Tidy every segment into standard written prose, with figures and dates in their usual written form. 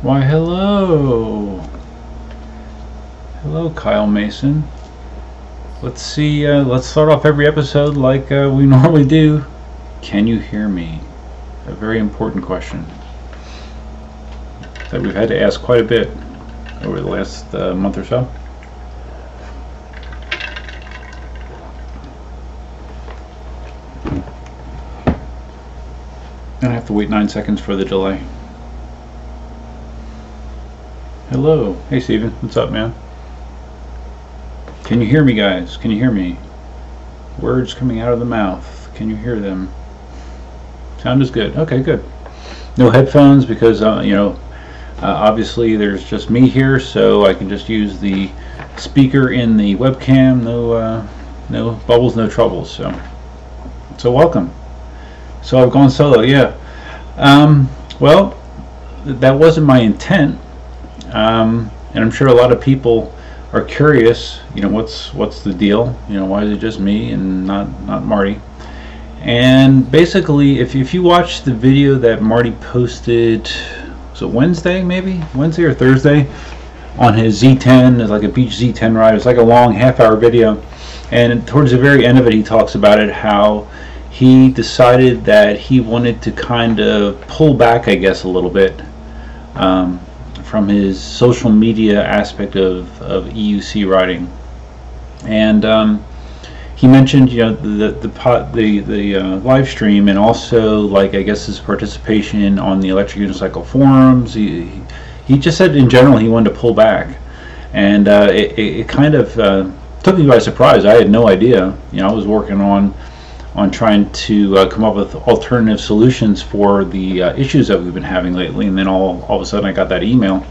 Why, hello. Hello, Kyle Mason. Let's see, let's start off every episode like we normally do. Can you hear me? A very important question that we've had to ask quite a bit over the last month or so. And I have to wait 9 seconds for the delay. Hello. Hey, Steven. What's up, man? Can you hear me, guys? Can you hear me? Words coming out of the mouth. Can you hear them? Sound is good. Okay, good. No headphones because, obviously there's just me here, so I can just use the speaker in the webcam. No bubbles, no troubles. So welcome. So I've gone solo, yeah. Well, that wasn't my intent, and I'm sure a lot of people are curious. What's the deal? Why is it just me and not Marty? And basically, if you watch the video that Marty posted, was it Wednesday or Thursday, on his Z10, it's like a beach Z10 ride. It's like a long half-hour video, and towards the very end of it, he talks about it how he decided that he wanted to kind of pull back, I guess, a little bit from his social media aspect of EUC riding, and he mentioned the live stream, and also, like, I guess his participation on the electric unicycle forums. He just said in general he wanted to pull back, and it kind of took me by surprise. I had no idea. I was working on trying to come up with alternative solutions for the issues that we've been having lately, and then all of a sudden I got that email,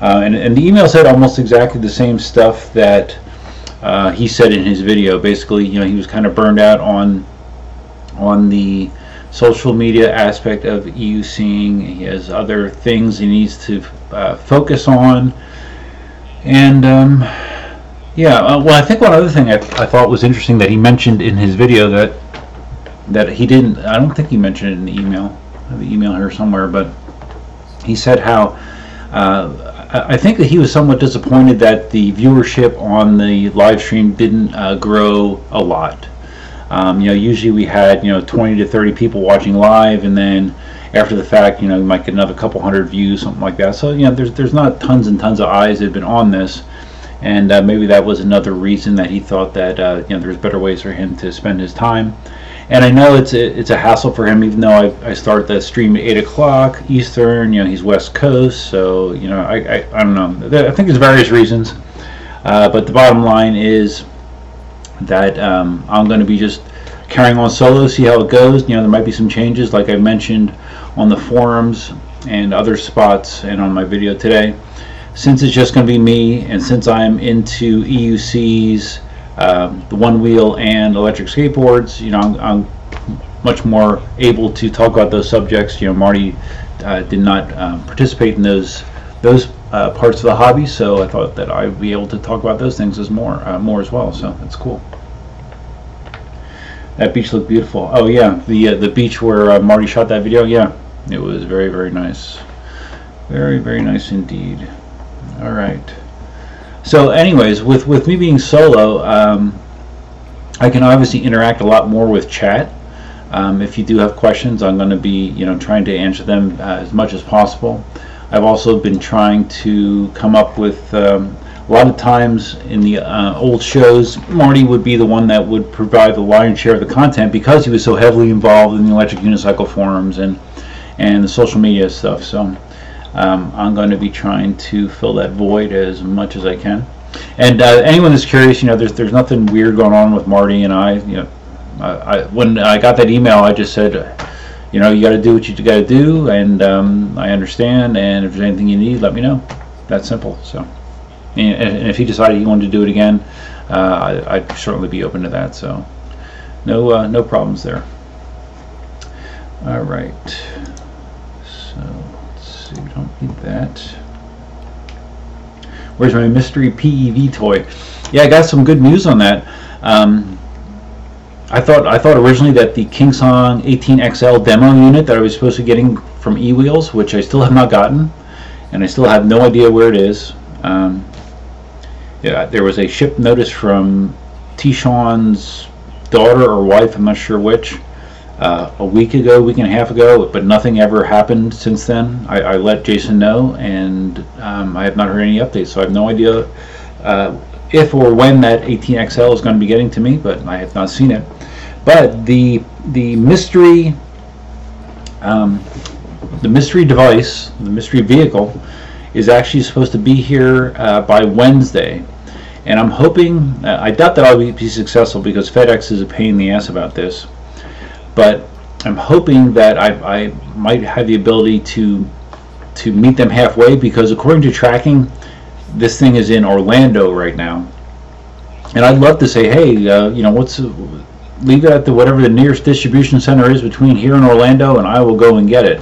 and the email said almost exactly the same stuff that he said in his video. Basically, he was kind of burned out on the social media aspect of EUCing. He has other things he needs to focus on, and well, I think one other thing I thought was interesting that he mentioned in his video that he didn't. I don't think he mentioned it in the email. I have the email here somewhere, but he said how I think that he was somewhat disappointed that the viewership on the live stream didn't grow a lot. Usually we had 20 to 30 people watching live, and then after the fact, you might get another couple hundred views, something like that. So there's not tons and tons of eyes that have been on this, and maybe that was another reason that he thought that there's better ways for him to spend his time. And I know it's a hassle for him, even though I start the stream at 8 o'clock Eastern. He's West Coast, so I don't know. I think there's various reasons, but the bottom line is that I'm going to be just carrying on solo, see how it goes. There might be some changes, like I mentioned on the forums and other spots, and on my video today. Since it's just going to be me, and since I'm into EUCs, the one wheel and electric skateboards, I'm much more able to talk about those subjects. Marty did not participate in those parts of the hobby, so I thought that I'd be able to talk about those things as more as well. So that's cool. That beach looked beautiful. Oh yeah, the beach where Marty shot that video. Yeah, it was very, very nice. Very, very nice indeed. All right. So anyways, with me being solo, I can obviously interact a lot more with chat. If you do have questions, I'm going to be trying to answer them as much as possible. I've also been trying to come up with a lot of times in the old shows, Marty would be the one that would provide the lion's share of the content because he was so heavily involved in the electric unicycle forums and the social media stuff. So I'm going to be trying to fill that void as much as I can. And anyone that's curious, there's nothing weird going on with Marty and I. When I got that email, I just said, you got to do what you got to do, and I understand. And if there's anything you need, let me know. That's simple. So, and if he decided he wanted to do it again, I'd certainly be open to that. So, no problems there. All right. So. We don't need that. Where's my mystery PEV toy? Yeah, I got some good news on that. I thought originally that the KingSong 18XL demo unit that I was supposed to be getting from eWheels, which I still have not gotten, and I still have no idea where it is. Yeah, there was a ship notice from T-Sean's daughter or wife, I'm not sure which, a week and a half ago, but nothing ever happened since then. I let Jason know, and I have not heard any updates, so I have no idea if or when that 18XL is going to be getting to me, but I have not seen it. But the mystery device, the mystery vehicle, is actually supposed to be here by Wednesday. And I'm hoping, I doubt that I'll be successful because FedEx is a pain in the ass about this, but I'm hoping that I might have the ability to meet them halfway, because according to tracking, this thing is in Orlando right now. And I'd love to say, hey, leave it at whatever the nearest distribution center is between here and Orlando, and I will go and get it.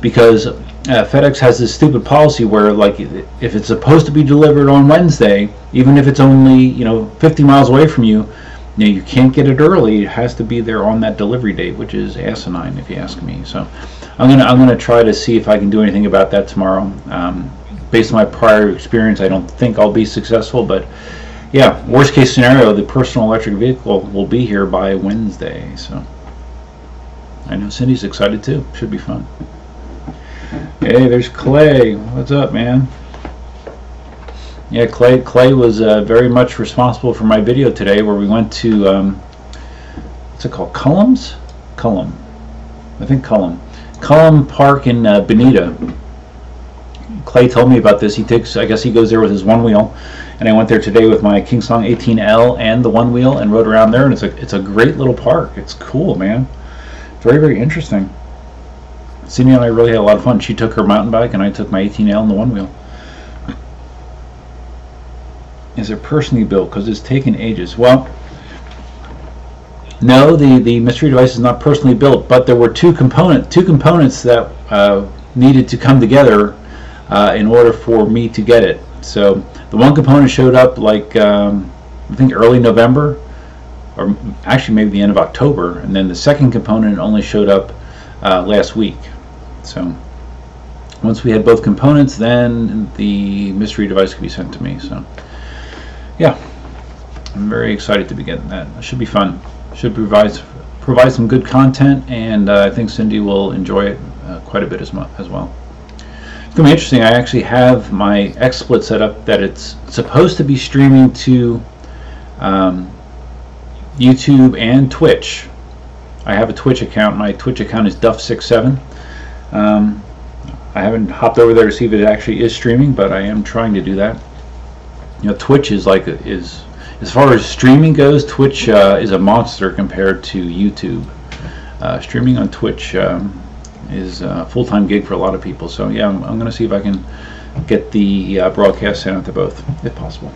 Because FedEx has this stupid policy where, like, if it's supposed to be delivered on Wednesday, even if it's only 50 miles away from you, you can't get it early. It has to be there on that delivery date, which is asinine if you ask me. So I'm gonna try to see if I can do anything about that tomorrow. Based on my prior experience, I don't think I'll be successful, but yeah, worst case scenario, the personal electric vehicle will be here by Wednesday. So I know Cindy's excited too. Should be fun. Hey, there's Clay. What's up, man? Yeah, Clay was very much responsible for my video today, where we went to what's it called? Cullum, I think Cullum Park in Bonita. Clay told me about this. I guess he goes there with his one wheel, and I went there today with my KingSong 18L and the one wheel and rode around there, and it's a great little park. It's cool, man. Very, very interesting. Cindy and I really had a lot of fun. She took her mountain bike, and I took my 18L and the one wheel. Is it personally built? Because it's taken ages. Well, no, the mystery device is not personally built, but there were two components that needed to come together in order for me to get it. So the one component showed up like I think early November, or actually maybe the end of October, and then the second component only showed up last week. So once we had both components, then the mystery device could be sent to me. So yeah, I'm very excited to be getting that. It should be fun. Should provide some good content, and I think Cindy will enjoy it quite a bit as well. It's going to be interesting. I actually have my XSplit set up that it's supposed to be streaming to YouTube and Twitch. I have a Twitch account. My Twitch account is Duff67. I haven't hopped over there to see if it actually is streaming, but I am trying to do that. Twitch is as far as streaming goes, Twitch is a monster compared to YouTube. Streaming on Twitch is a full-time gig for a lot of people. So yeah, I'm going to see if I can get the broadcast sent out to both, if possible.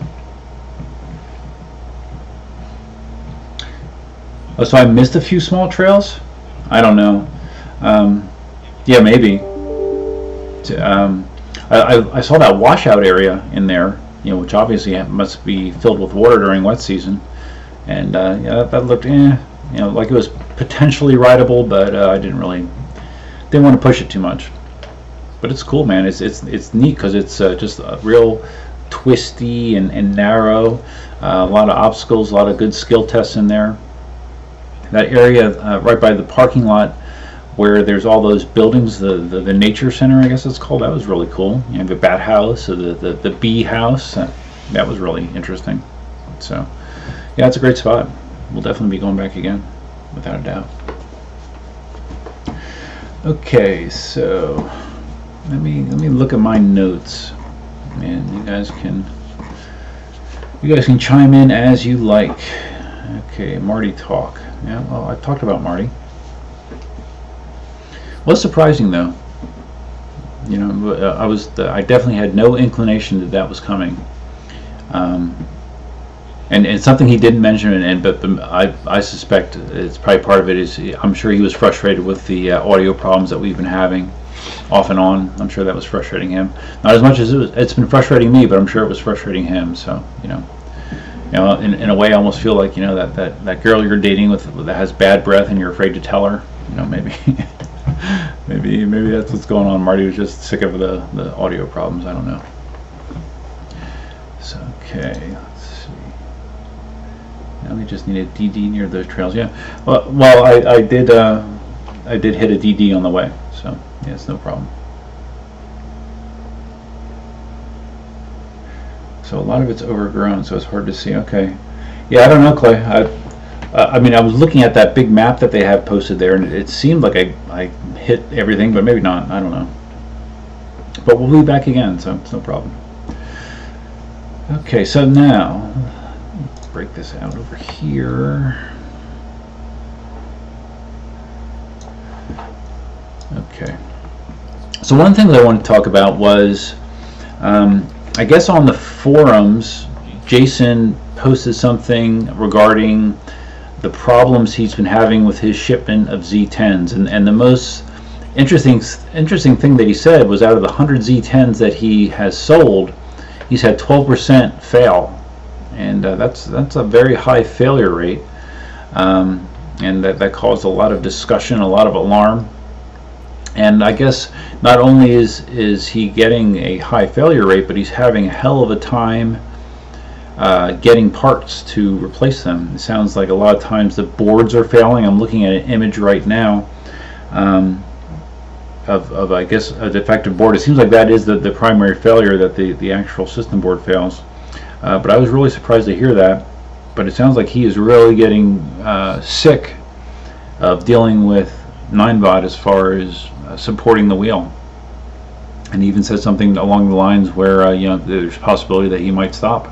Oh, so I missed a few small trails? I don't know. Yeah, maybe. I saw that washout area in there, which obviously must be filled with water during wet season, and yeah, that looked, like it was potentially rideable, but I didn't want to push it too much. But it's cool, man. It's neat because it's just a real twisty and narrow. A lot of obstacles, a lot of good skill tests in there. That area right by the parking lot where there's all those buildings, the nature center, I guess it's called, that was really cool. You have the bat house, the bee house, that was really interesting. So yeah, it's a great spot. We'll definitely be going back again, without a doubt. Okay, so let me look at my notes, and you guys can chime in as you like. Okay, Marty talk. Yeah, well, I talked about Marty. Was surprising though. I definitely had no inclination that was coming. And it's something he didn't mention, but I suspect it's probably part of it is I'm sure he was frustrated with the audio problems that we've been having off and on. I'm sure that was frustrating him. Not as much as it's been frustrating me, but I'm sure it was frustrating him. So in a way, I almost feel like that girl you're dating with that has bad breath and you're afraid to tell her. Maybe Maybe that's what's going on. Marty was just sick of the audio problems. I don't know. So okay, let's see. Now we just need a DD near those trails. Yeah. Well, I did hit a DD on the way, so yeah, it's no problem. So a lot of it's overgrown, so it's hard to see. Okay. Yeah, I don't know, Clay. I mean, I was looking at that big map that they have posted there, and it seemed like I hit everything, but maybe not. I don't know. But we'll be back again, so it's no problem. Okay, so now, let's break this out over here. Okay. So one thing that I wanted to talk about was, I guess on the forums, Jason posted something regarding the problems he's been having with his shipment of Z10s, and the most interesting thing that he said was out of the 100 Z10s that he has sold, he's had 12% fail, and that's a very high failure rate, and that caused a lot of discussion, a lot of alarm. And I guess not only is he getting a high failure rate, but he's having a hell of a time getting parts to replace them. It sounds like a lot of times the boards are failing. I'm looking at an image right now of I guess a defective board. It seems like that is the primary failure, that the actual system board fails. But I was really surprised to hear that. But it sounds like he is really getting sick of dealing with Ninebot as far as supporting the wheel. And he even said something along the lines where there's a possibility that he might stop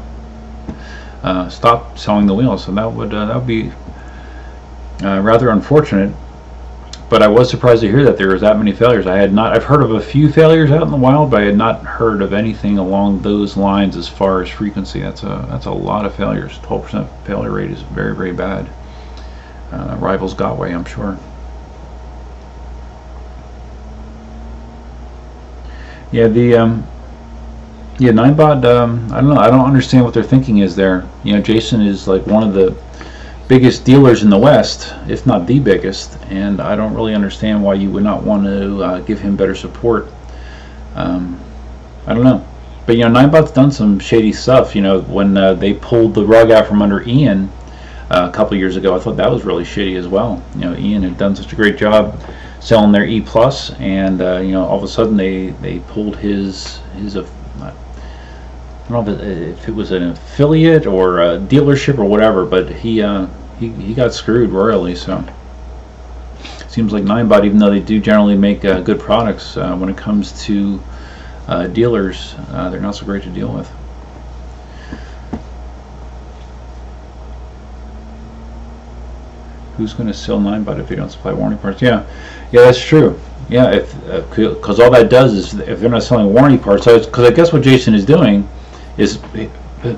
selling the wheel. So that would be rather unfortunate. But I was surprised to hear that there was that many failures. I've heard of a few failures out in the wild, but I had not heard of anything along those lines as far as frequency. That's a lot of failures. 12% failure rate is very, very bad. Rivals Gotway, I'm sure. Yeah, Ninebot, I don't know. I don't understand what their thinking is there. Jason is like one of the biggest dealers in the West, if not the biggest, and I don't really understand why you would not want to give him better support. I don't know. But Ninebot's done some shady stuff. When they pulled the rug out from under Ian a couple years ago, I thought that was really shitty as well. Ian had done such a great job selling their E Plus, and all of a sudden they pulled his I don't know if it was an affiliate or a dealership or whatever, but he got screwed royally. So it seems like Ninebot, even though they do generally make good products, when it comes to dealers, they're not so great to deal with. Who's going to sell Ninebot if they don't supply warranty parts? Yeah, that's true. Yeah, because all that does is, if they're not selling warranty parts, because I guess what Jason is doing is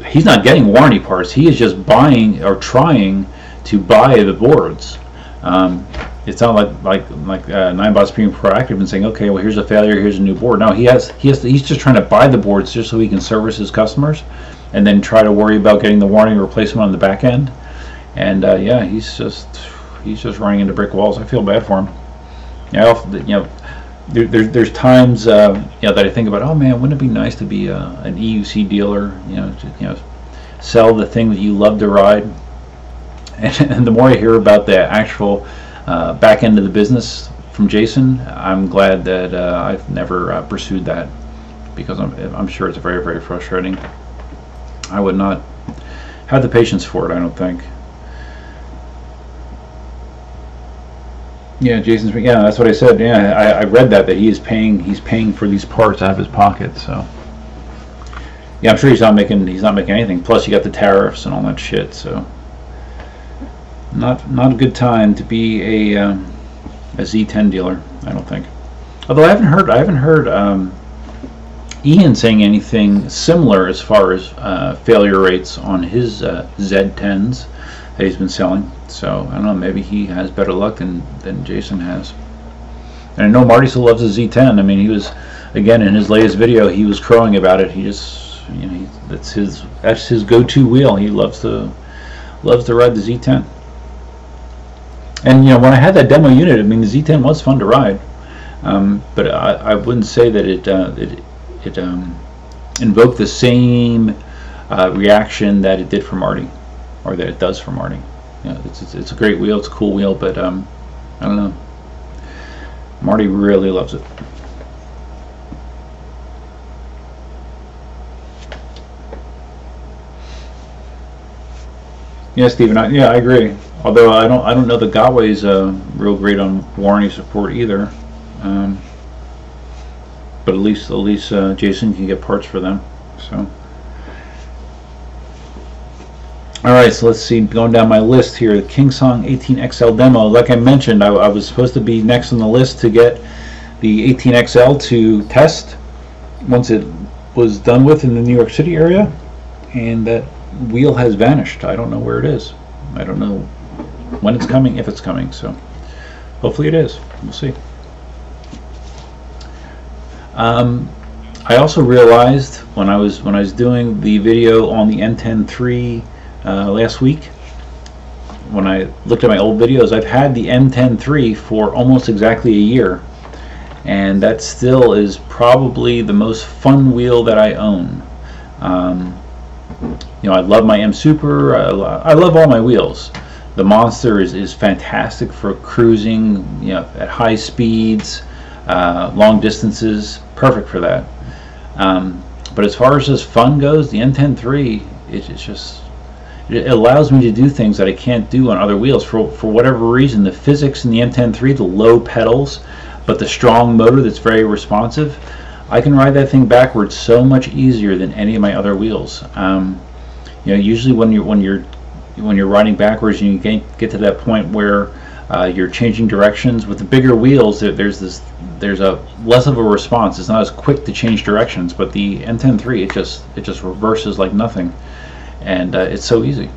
he's not getting warranty parts. He is just buying or trying to buy the boards. It's not like Ninebot's being proactive and saying, okay, well, here's a failure, here's a new board. No, he's just trying to buy the boards just so he can service his customers, and then try to worry about getting the warranty replacement on the back end. And yeah, he's just running into brick walls. I feel bad for him. There's times that I think about, oh man, wouldn't it be nice to be an EUC dealer? Sell the thing that you love to ride. And the more I hear about the actual back end of the business from Jason, I'm glad that I've never pursued that, because I'm sure it's very, very frustrating. I would not have the patience for it, I don't think. Yeah, Jason's. Yeah, that's what I said. Yeah, I read that he's paying for these parts out of his pocket. So yeah, I'm sure he's not making anything. Plus, you got the tariffs and all that shit. So not a good time to be a Z10 dealer, I don't think. Although I haven't heard Ian saying anything similar as far as failure rates on his Z10s that he's been selling. So I don't know, maybe he has better luck than Jason has. And I know Marty still loves the Z10. I mean, he was, again, in his latest video, he was crowing about it. He just, that's his go-to wheel. He loves to ride the Z10. And when I had that demo unit, I mean, the Z10 was fun to ride. But I wouldn't say that it invoked the same reaction that it did for Marty, or that it does for Marty. It's a great wheel. It's a cool wheel, but I don't know. Marty really loves it. Yeah, Stephen. I agree. Although I don't know that Gotway's real great on warranty support either. But at least Jason can get parts for them. So. All right, so let's see. Going down my list here, the KingSong 18XL demo. Like I mentioned, I was supposed to be next on the list to get the 18XL to test once it was done with in the New York City area, and that wheel has vanished. I don't know where it is. I don't know when it's coming, if it's coming. So hopefully it is. We'll see. I also realized when I was doing the video on the M10 III last week, when I looked at my old videos, I've had the M10 III for almost exactly a year, and that still is probably the most fun wheel that I own. I love my M Super. I love all my wheels. The Monster is fantastic for cruising, at high speeds, long distances. Perfect for that. But as far as just fun goes, the M10 III, it allows me to do things that I can't do on other wheels for whatever reason. The physics in the M10 III, the low pedals, but the strong motor that's very responsive, I can ride that thing backwards so much easier than any of my other wheels. Usually when you're riding backwards and you get to that point where you're changing directions with the bigger wheels, there's a less of a response. It's not as quick to change directions, but the M10 III, it just reverses like nothing, and it's so easy,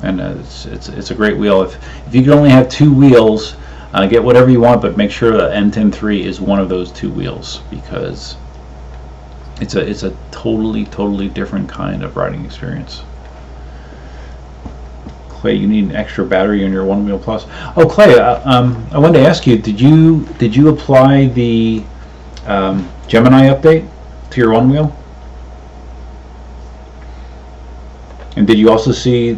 and it's a great wheel. If you can only have two wheels, get whatever you want, but make sure that M10 III is one of those two wheels, because it's a totally different kind of riding experience. Clay, you need an extra battery on your One Wheel Plus. Oh, Clay, I wanted to ask you, did you apply the Gemini update to your One Wheel? And did you also see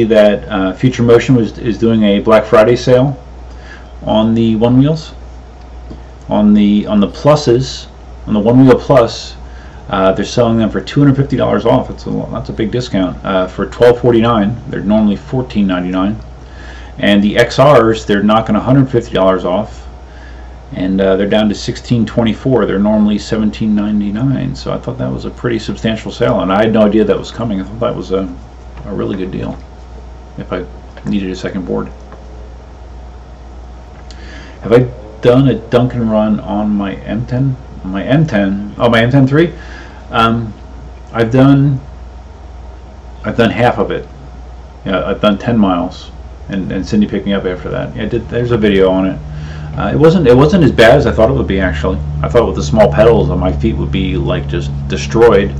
that Future Motion is doing a Black Friday sale on the One Wheels? On the pluses, on the One Wheel Plus, they're selling them for $250 off. That's a big discount. For $1249, they're normally $14.99, and the XRs, they're knocking $150 off, and they're down to $1624. They're normally $17.99. So I thought that was a pretty substantial sale, and I had no idea that was coming. I thought that was a really good deal if I needed a second board. Have I done a dunk and run on my M10? My M10 III. I've done half of it. I've done 10 miles, and Cindy picked me up after that. There's a video on it. It wasn't as bad as I thought it would be, actually. I thought with the small pedals on my feet would be like just destroyed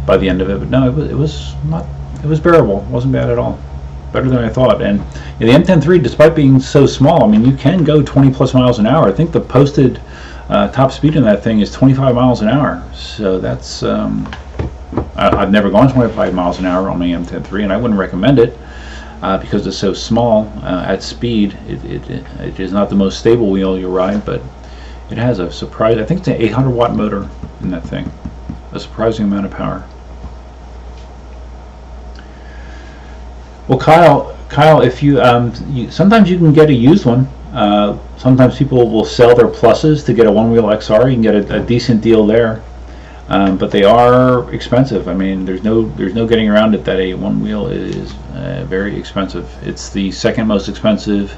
by the end of it, but no, it was not. It was bearable. It wasn't bad at all. Better than I thought. And the M10 III, despite being so small, I mean, you can go 20 plus miles an hour. I think the posted top speed in that thing is 25 miles an hour. So that's I've never gone 25 miles an hour on my M10 III, and I wouldn't recommend it because it's so small at speed. It is not the most stable wheel you'll ride, but it has a surprise. I think it's an 800 watt motor in that thing. A surprising amount of power. Well, Kyle, if you sometimes you can get a used one. Sometimes people will sell their pluses to get a one-wheel XR. You can get a decent deal there, but they are expensive. I mean, there's no getting around it that a one-wheel is very expensive. It's the second most expensive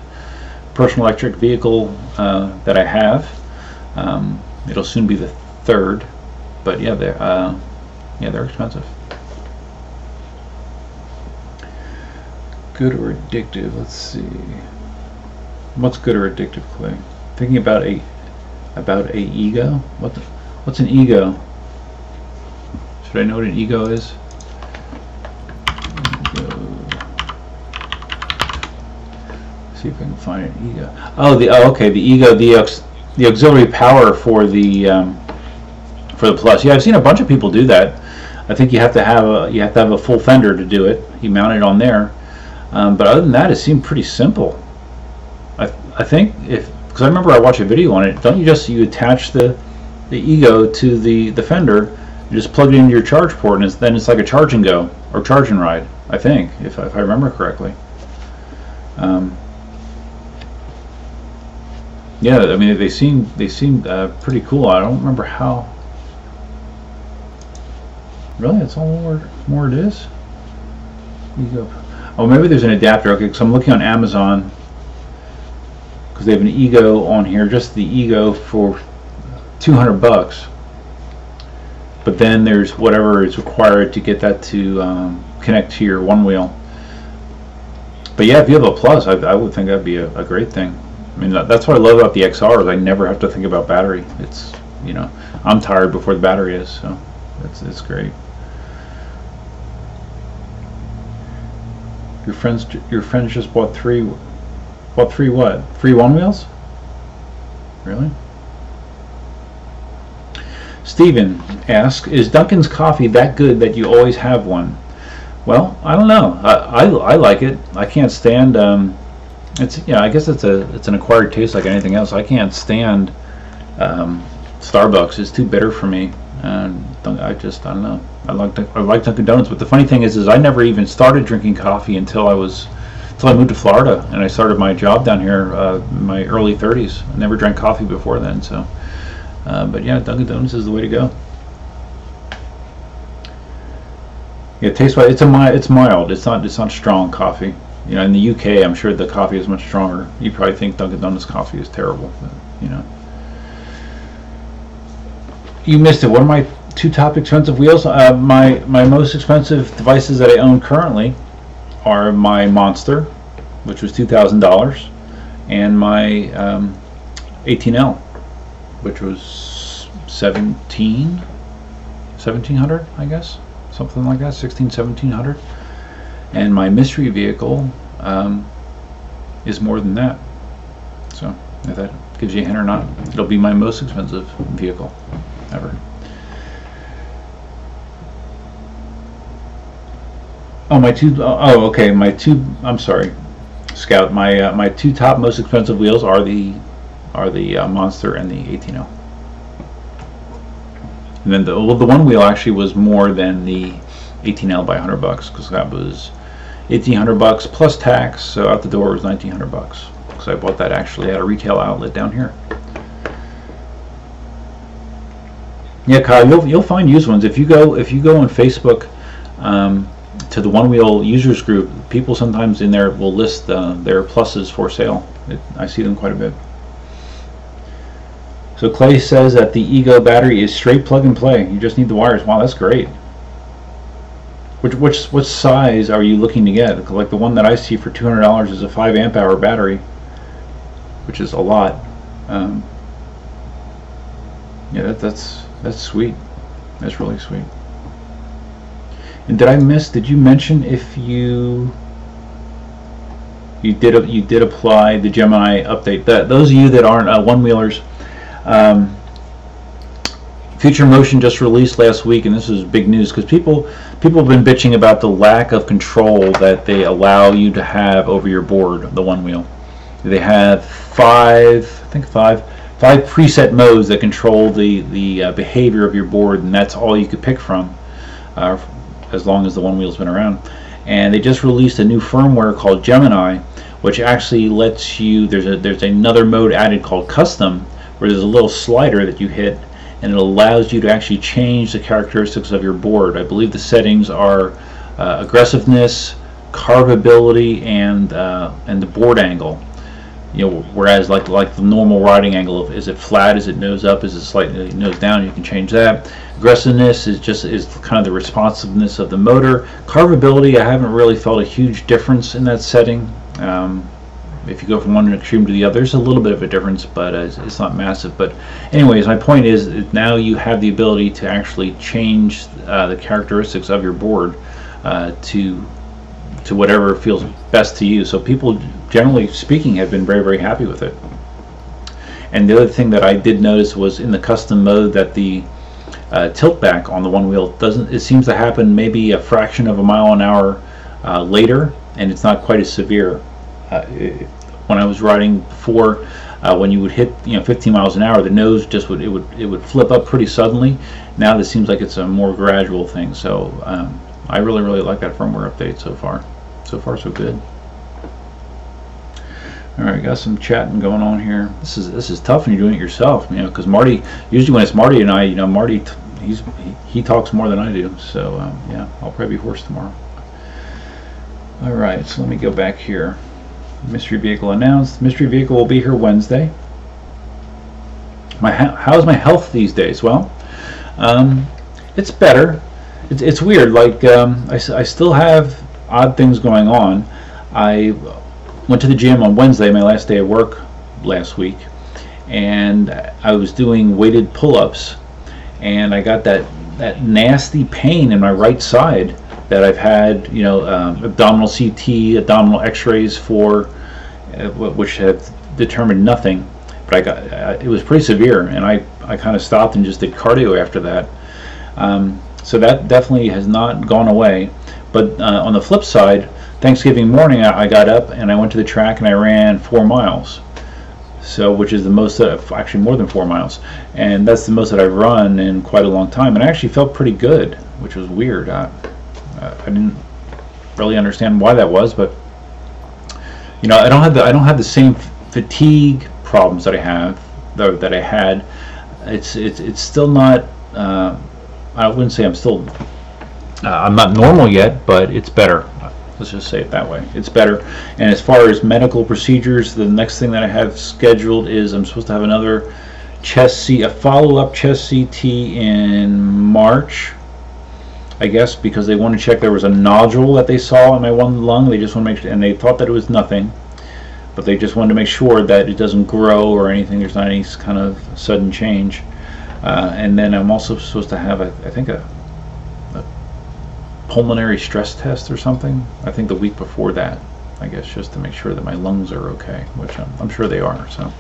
personal electric vehicle that I have. It'll soon be the third, but yeah, they're expensive. Good or addictive? Let's see. What's good or addictive, Clay? Thinking about a ego. What's an ego? Should I know what an ego is? See if I can find an ego. Okay, the ego, the auxiliary power for the Plus. Yeah, I've seen a bunch of people do that. I think you have to have a full fender to do it. You mount it on there, but other than that, it seemed pretty simple. I think because I remember I watched a video on it. Don't you attach the ego to the fender? You just plug it into your charge port, and then it's like a charge and go or charge and ride. I think if I remember correctly. Yeah, I mean they seemed pretty cool. I don't remember how. Really, that's all more it is. Ego. Oh, maybe there's an adapter. Okay, so I'm looking on Amazon because they have an ego on here, just the ego for $200. But then there's whatever is required to get that to connect to your one wheel. But yeah, if you have a Plus, I would think that'd be a great thing. I mean, that's what I love about the XRs. I never have to think about battery. It's, I'm tired before the battery is, so it's great. Your friends just bought three what? 3 one wheels? Really? Steven asks, is Dunkin's coffee that good that you always have one? Well, I don't know. I like it. I can't stand it's I guess it's an acquired taste like anything else. I can't stand Starbucks. It's too bitter for me. And I don't know. I like Dunkin' Donuts, but the funny thing is I never even started drinking coffee until I moved to Florida and I started my job down here in my early 30s. I never drank coffee before then, so but yeah, Dunkin' Donuts is the way to go. Yeah, taste-wise, it's mild. It's not strong coffee. In the UK, I'm sure the coffee is much stronger. You probably think Dunkin' Donuts coffee is terrible, but You missed it. What are my 2 top expensive wheels? My most expensive devices that I own currently are my Monster, which was $2,000, and my 18L, which was $1,700, I guess, something like that, $1,700. And my mystery vehicle is more than that. So if that gives you a hint or not, it'll be my most expensive vehicle ever. Oh, okay. I'm sorry, Scout. My 2 top most expensive wheels are the Monster and the 18L. And then the one wheel actually was more than the 18L by $100 because that was $1,800 plus tax. So out the door was $1,900 because I bought that actually at a retail outlet down here. Yeah, Kyle, you'll find used ones if you go on Facebook to the One Wheel users group. People sometimes in there will list their Pluses for sale. I see them quite a bit. So Clay says that the Ego battery is straight plug and play. You just need the wires. Wow, that's great. Which size are you looking to get? Like the one that I see for $200 is a 5 amp hour battery, which is a lot. Yeah, that's sweet. That's really sweet. And did you mention if you did apply the Gemini update? That those of you that aren't one wheelers, Future Motion just released last week, and this is big news because people have been bitching about the lack of control that they allow you to have over your board, the one wheel. They have five preset modes that control the behavior of your board, and that's all you could pick from as long as the one wheel's been around. And they just released a new firmware called Gemini, which actually lets you, there's another mode added called Custom, where there's a little slider that you hit, and it allows you to actually change the characteristics of your board. I believe the settings are aggressiveness, carvability, and the board angle. Whereas like the normal riding angle, is it flat, is it nose up, is it slightly nose down, you can change that. Aggressiveness is kind of the responsiveness of the motor. Carvability, I haven't really felt a huge difference in that setting. If you go from one extreme to the other, there's a little bit of a difference, but it's not massive. But anyways, my point is that now you have the ability to actually change the characteristics of your board to whatever feels best to you. So people, generally speaking, have been very, very happy with it. And the other thing that I did notice was in the custom mode that the tilt back on the one wheel doesn't, it seems to happen maybe a fraction of a mile an hour later, and it's not quite as severe. When I was riding before, when you would hit 15 miles an hour, the nose just would flip up pretty suddenly. Now this seems like it's a more gradual thing. So I really like that firmware update so far. So far so good. All right, got some chatting going on here. This is tough when you're doing it yourself, because Marty, usually when it's Marty and I, Marty, he talks more than I do. So yeah, I'll probably be hoarse tomorrow. All right, so let me go back here. Mystery vehicle announced. Mystery vehicle will be here Wednesday. How's my health these days? Well, it's better. It's weird. Like I still have odd things going on. I went to the gym on Wednesday, my last day of work last week, and I was doing weighted pull-ups, and I got that nasty pain in my right side that I've had, abdominal CT, abdominal X-rays for, which have determined nothing, but it was pretty severe, and I kind of stopped and just did cardio after that. So that definitely has not gone away. But on the flip side, Thanksgiving morning I got up and I went to the track and I ran 4 miles. So, which is the most, actually more than 4 miles, and that's the most that I've run in quite a long time, and I actually felt pretty good, which was weird. I didn't really understand why that was, but I don't have the same fatigue problems that I had. It's still not. I wouldn't say I'm not normal yet, but it's better. Let's just say it that way. It's better. And as far as medical procedures, the next thing that I have scheduled is I'm supposed to have another a follow-up chest CT in March, I guess, because they want to check. There was a nodule that they saw in my one lung. They just want to make sure, and they thought that it was nothing, but they just wanted to make sure that it doesn't grow or anything. There's not any kind of sudden change. And then I'm also supposed to have, I think, a pulmonary stress test or something. I think the week before that, I guess, just to make sure that my lungs are okay, which I'm sure they are. So,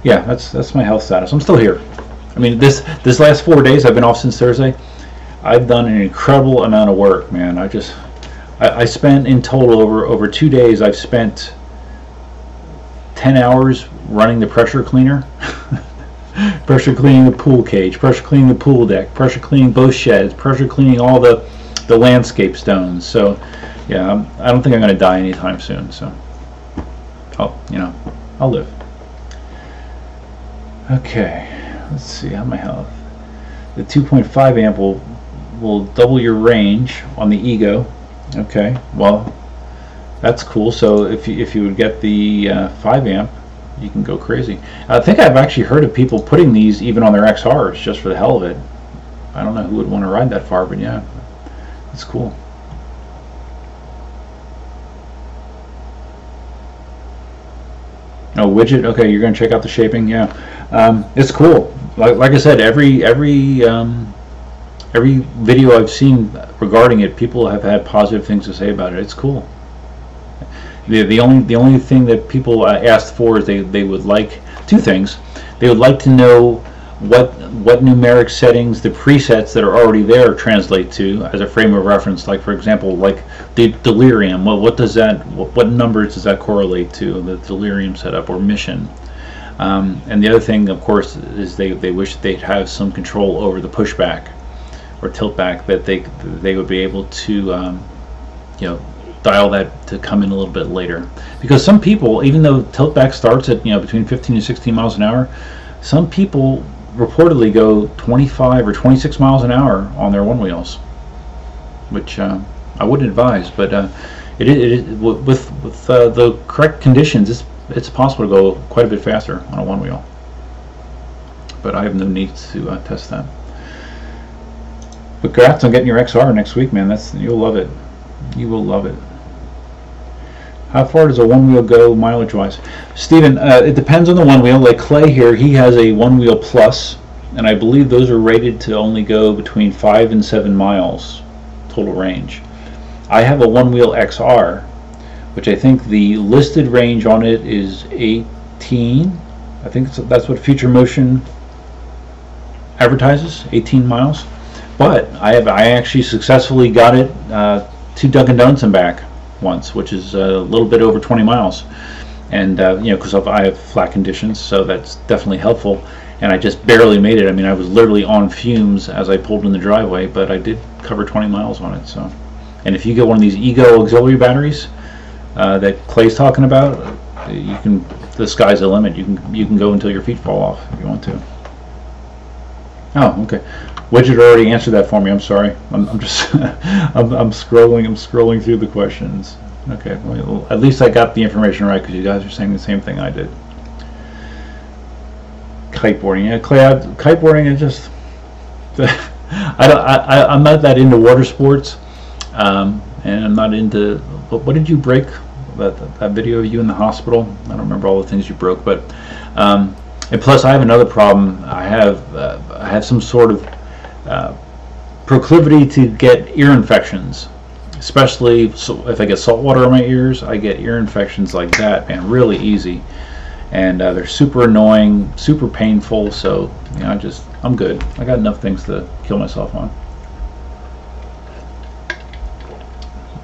yeah, that's my health status. I'm still here. I mean, this last 4 days, I've been off since Thursday. I've done an incredible amount of work, man. I spent in total over 2 days. I've spent 10 hours running the pressure cleaner. Pressure cleaning the pool cage, pressure cleaning the pool deck, pressure cleaning both sheds, pressure cleaning all the landscape stones. So yeah, I don't think I'm going to die anytime soon, so I'll live. Okay, let's see how my health. The 2.5 amp will double your range on the Ego. Okay, well, that's cool. So if you would get the 5 amp, you can go crazy. I think I've actually heard of people putting these even on their XRs just for the hell of it. I don't know who would want to ride that far, but yeah, it's cool. Oh, widget. Okay, you're going to check out the shaping. Yeah, it's cool. Like I said, every video I've seen regarding it, people have had positive things to say about it. It's cool. The only thing that people asked for is they would like two things. They would like to know what numeric settings the presets that are already there translate to as a frame of reference. Like, for example, like the delirium. Well, what numbers does that correlate to, the delirium setup or mission? And the other thing, of course, is they wish they'd have some control over the pushback or tilt back, that they would be able to dial that to come in a little bit later. Because some people, even though tilt back starts at between 15 and 16 miles an hour, some people reportedly go 25 or 26 miles an hour on their one wheels, which I wouldn't advise. But with the correct conditions, it's possible to go quite a bit faster on a one wheel. But I have no need to test that. But congrats on getting your XR next week, man. You'll love it. You will love it. How far does a one wheel go mileage wise? Steven, it depends on the one wheel. Like Clay here, he has a one wheel plus, and I believe those are rated to only go between 5 and 7 miles total range. I have a one wheel XR, which I think the listed range on it is 18. I think that's what Future Motion advertises, 18 miles. But I actually successfully got it to Dunkin' Donuts and back once, which is a little bit over 20 miles. And because I have flat conditions, so that's definitely helpful. And I just barely made it. I mean, I was literally on fumes as I pulled in the driveway, but I did cover 20 miles on it. So, and if you get one of these Ego auxiliary batteries that Clay's talking about, you can. The sky's the limit. You can go until your feet fall off if you want to. Oh, okay. Widget already answered that for me. I'm sorry. I'm just I'm scrolling through the questions. Okay. Well, at least I got the information right because you guys are saying the same thing I did. Kiteboarding, yeah, Clay. Kiteboarding is just I'm not that into water sports, and I'm not into. What did you break? That video of you in the hospital. I don't remember all the things you broke, but and plus I have another problem. I have some sort of proclivity to get ear infections, especially if I get salt water in my ears. I get ear infections like that, man, really easy. And they're super annoying, super painful. So I'm good. I got enough things to kill myself on.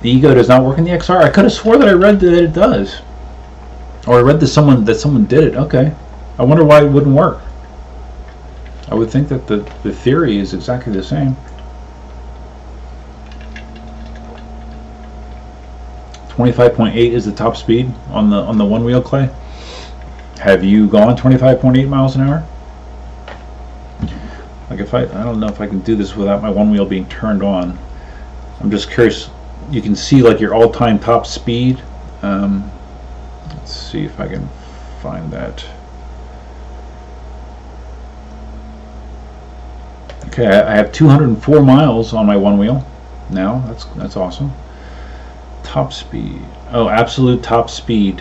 The Ego does not work in the XR. I could have swore that I read that it does, or I read that someone did it. Okay, I wonder why it wouldn't work. I would think that the theory is exactly the same. 25.8 is the top speed on the one wheel, Clay. Have you gone 25.8 miles an hour? Like I don't know if I can do this without my one wheel being turned on. I'm just curious. You can see like your all-time top speed. Let's see if I can find that. Okay, I have 204 miles on my one wheel now. That's awesome. Top speed. Oh, absolute top speed.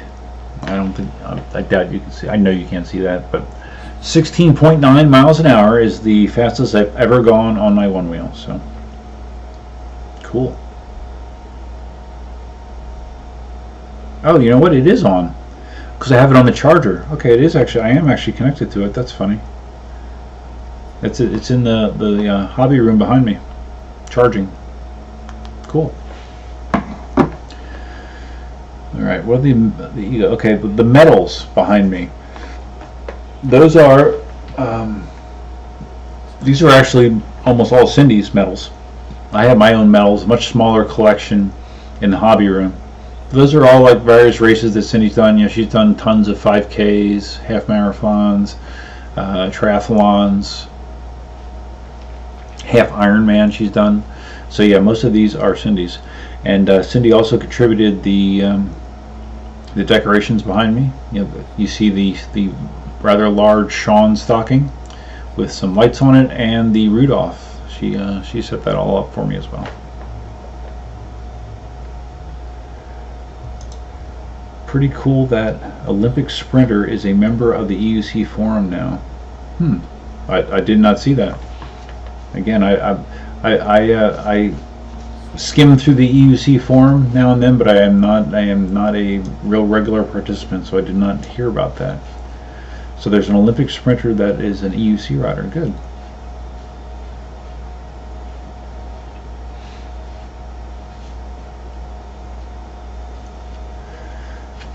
I don't think, I doubt you can see. I know you can't see that, but 16.9 miles an hour is the fastest I've ever gone on my one wheel. So cool. Oh, you know what? It is on because I have it on the charger. Okay, it is actually. I am actually connected to it. That's funny. It's in the hobby room behind me, charging. Cool. All right, what are the Ego? Okay, the medals behind me. Those are these are actually almost all Cindy's medals. I have my own medals, much smaller collection in the hobby room. Those are all like various races that Cindy's done. She's done tons of 5Ks, half marathons, triathlons, half Ironman she's done. So yeah, most of these are Cindy's. And Cindy also contributed the decorations behind me. You see the rather large Sean stocking with some lights on it, and the Rudolph. She set that all up for me as well. Pretty cool that Olympic sprinter is a member of the EUC forum now. I did not see that. Again, I skim through the EUC forum now and then, but I am not a real regular participant, so I did not hear about that. So there's an Olympic sprinter that is an EUC rider. Good.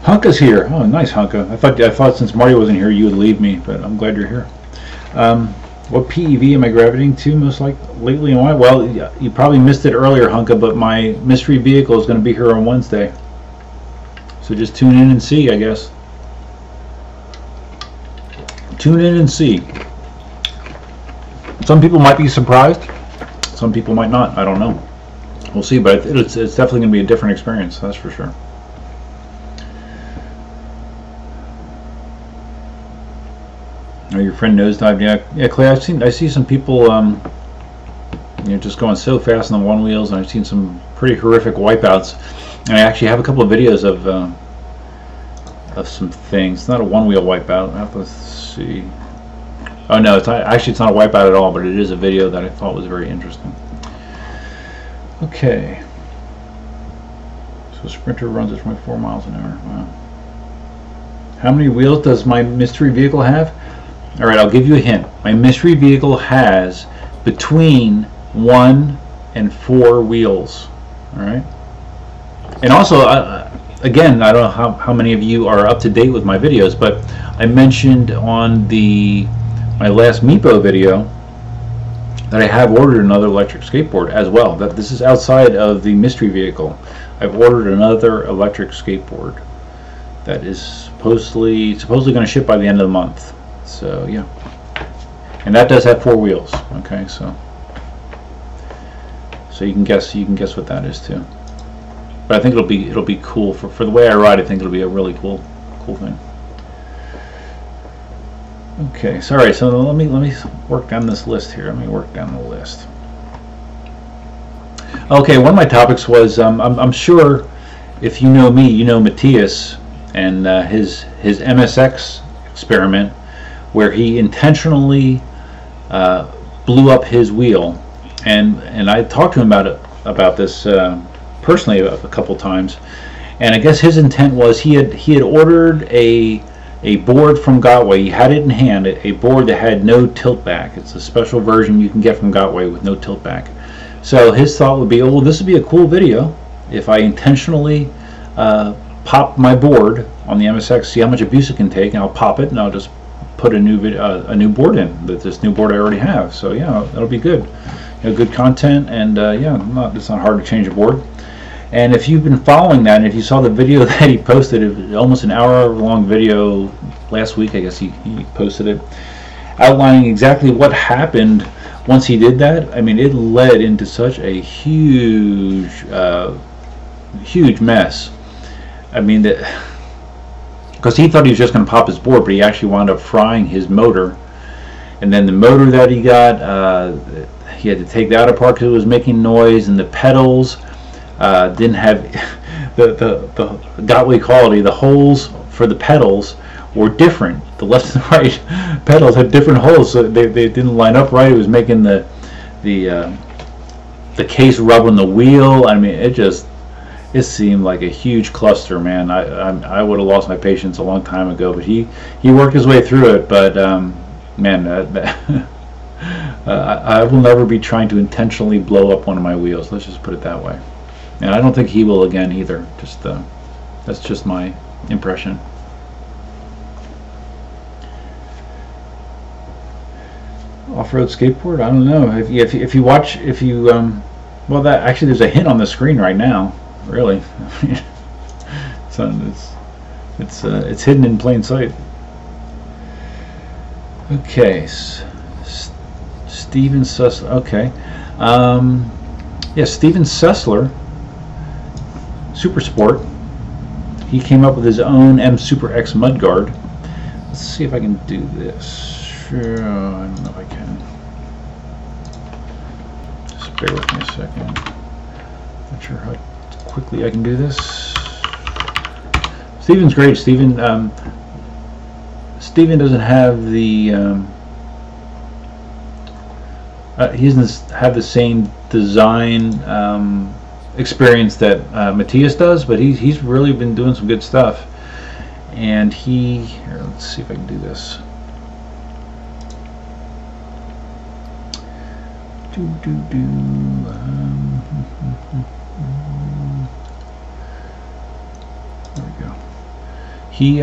Hunka's here. Oh, nice, Hunka. I thought since Marty wasn't here, you would leave me, but I'm glad you're here. What PEV am I gravitating to most lately, and why? Well, you probably missed it earlier, Hunka, but my mystery vehicle is going to be here on Wednesday. So just tune in and see, I guess. Tune in and see. Some people might be surprised. Some people might not. I don't know. We'll see, but it's definitely going to be a different experience, that's for sure. Oh, your friend nosedived. Yeah, Clay. I see some people, just going so fast on the one wheels, and I've seen some pretty horrific wipeouts. And I actually have a couple of videos of some things. It's not a one wheel wipeout. I have to see. Oh no, it's not a wipeout at all, but it is a video that I thought was very interesting. Okay. So Sprinter runs at 24 miles an hour. Wow. How many wheels does my mystery vehicle have? All right, I'll give you a hint. My mystery vehicle has between 1 and 4 wheels. All right. And also, again, I don't know how many of you are up to date with my videos, but I mentioned on my last Meepo video that I have ordered another electric skateboard as well. That this is outside of the mystery vehicle. I've ordered another electric skateboard that is supposedly going to ship by the end of the month. So yeah, and that does have 4 wheels. Okay, so you can guess what that is too. But I think it'll be cool for the way I ride. I think it'll be a really cool thing. Okay, sorry. So let me work down this list here. Let me work down the list. Okay, one of my topics was I'm sure if you know me, you know Matthias and his MSX experiment, where he intentionally blew up his wheel, and I talked to him about this personally a couple times, and I guess his intent was he had ordered a board from Gotway. He had it in hand, a board that had no tilt back. It's a special version you can get from Gotway with no tilt back. So his thought would be, oh, well, this would be a cool video if I intentionally pop my board on the MSX, see how much abuse it can take, and I'll pop it and I'll just put a new board in, this new board I already have. So yeah, that'll be good. Good content, and yeah, it's not hard to change a board. And if you've been following that, and if you saw the video that he posted, it was almost an hour-long video last week, I guess he posted it, outlining exactly what happened once he did that. I mean, it led into such a huge mess. I mean, because he thought he was just going to pop his board, but he actually wound up frying his motor. And then the motor that he got, he had to take that apart because it was making noise, and the pedals didn't have the Gotway quality. The holes for the pedals were different. The left and right pedals had different holes, so they didn't line up right. It was making the case rub on the wheel. I mean, it seemed like a huge cluster, man. I would have lost my patience a long time ago, but he worked his way through it. But man, I will never be trying to intentionally blow up one of my wheels. Let's just put it that way. And I don't think he will again either. That's just my impression. Off-road skateboard? I don't know. If you watch, well, that actually there's a hint on the screen right now. Really, it's hidden in plain sight. Okay, Steven Sussler. Okay, yeah, Steven Sussler, Super Sport. He came up with his own M Super X mudguard. Let's see if I can do this. Sure, I don't know if I can. Just bear with me a second. Not sure how quickly I can do this. Steven's great. Steven doesn't have the he doesn't have the same design experience that Matthias does, but he's really been doing some good stuff. And here, let's see if I can do this. There we go. He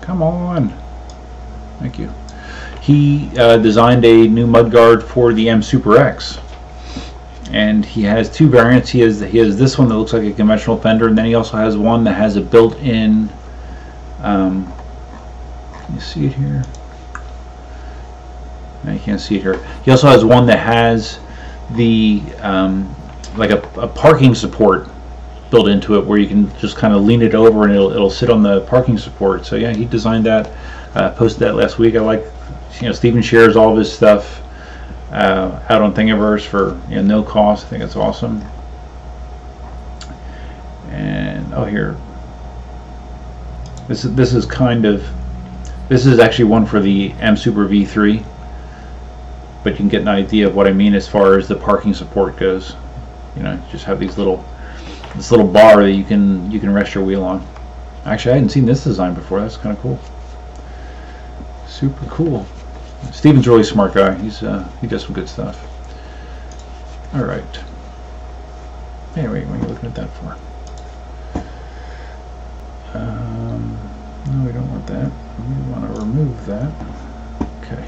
come on. Thank you. He designed a new mudguard for the M Super X, and he has 2 variants. He has this one that looks like a conventional fender, and then he also has one that has a built-in. Can you see it here? No, you can't see it here. He also has one that has the like a parking support built into it, where you can just kind of lean it over and it'll sit on the parking support. So yeah, he designed that. Posted that last week. I like, Steven shares all of his stuff out on Thingiverse for no cost. I think it's awesome. And here, this is actually one for the M Super V3. but you can get an idea of what I mean as far as the parking support goes. You know, just have this little bar that you can rest your wheel on. Actually, I hadn't seen this design before. That's kind of cool. Super cool. Steven's a really smart guy. He does some good stuff. All right. Hey, wait, what are you looking at that for? No, we don't want that. We want to remove that. Okay.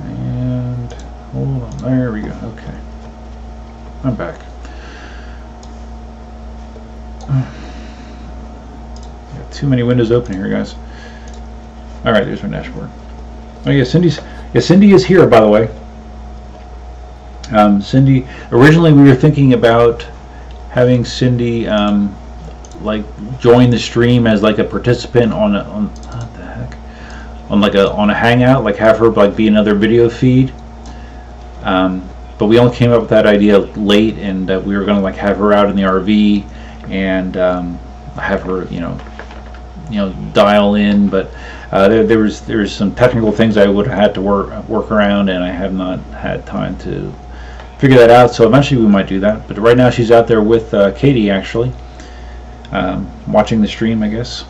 And hold on. There we go. Okay. I'm back. Got too many windows open here, guys. All right, there's my dashboard. Oh yeah, Cindy is here, by the way. Cindy, originally we were thinking about having Cindy like join the stream as like a participant on what the heck, on a hangout, like have her like be another video feed. But we only came up with that idea late, and we were going to like have her out in the RV and have her, you know, dial in. But there was some technical things I would have had to work around, and I have not had time to figure that out. So eventually we might do that. But right now she's out there with Katie, actually, watching the stream, I guess,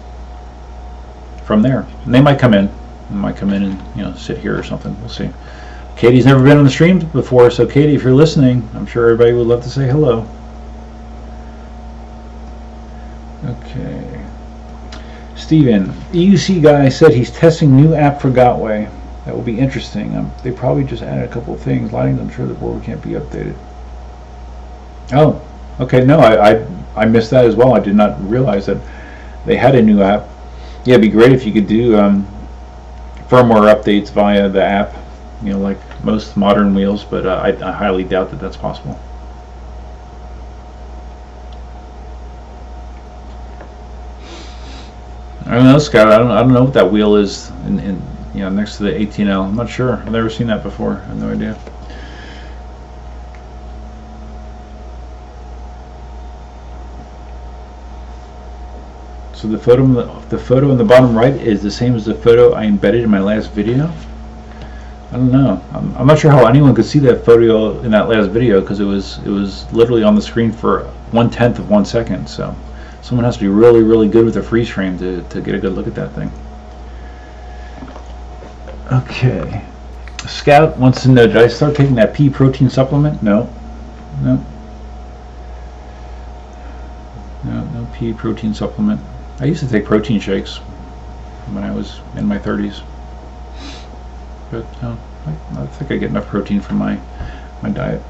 from there. And they might come in. And, you know, sit here or something. We'll see. Katie's never been on the stream before, so Katie, if you're listening, I'm sure everybody would love to say hello. Okay. Steven, EUC guy said he's testing new app for Gotway. That will be interesting. They probably just added a couple of things. Lighting, I'm sure the board can't be updated. Oh, okay. No, I missed that as well. I did not realize that they had a new app. Yeah, it'd be great if you could do firmware updates via the app. You know, like most modern wheels, but I highly doubt that that's possible. I don't know, Scott. I don't know what that wheel is in you know, next to the 18L. I'm not sure. I've never seen that before. I have no idea. So the photo in the bottom right is the same as the photo I embedded in my last video. I don't know. I'm not sure how anyone could see that photo in that last video, because it was literally on the screen for 1/10 of 1 second. So someone has to be really, really good with the freeze frame to get a good look at that thing. Okay. Scout wants to know, did I start taking that pea protein supplement? No. No pea protein supplement. I used to take protein shakes when I was in my 30s. But I think I get enough protein from my diet.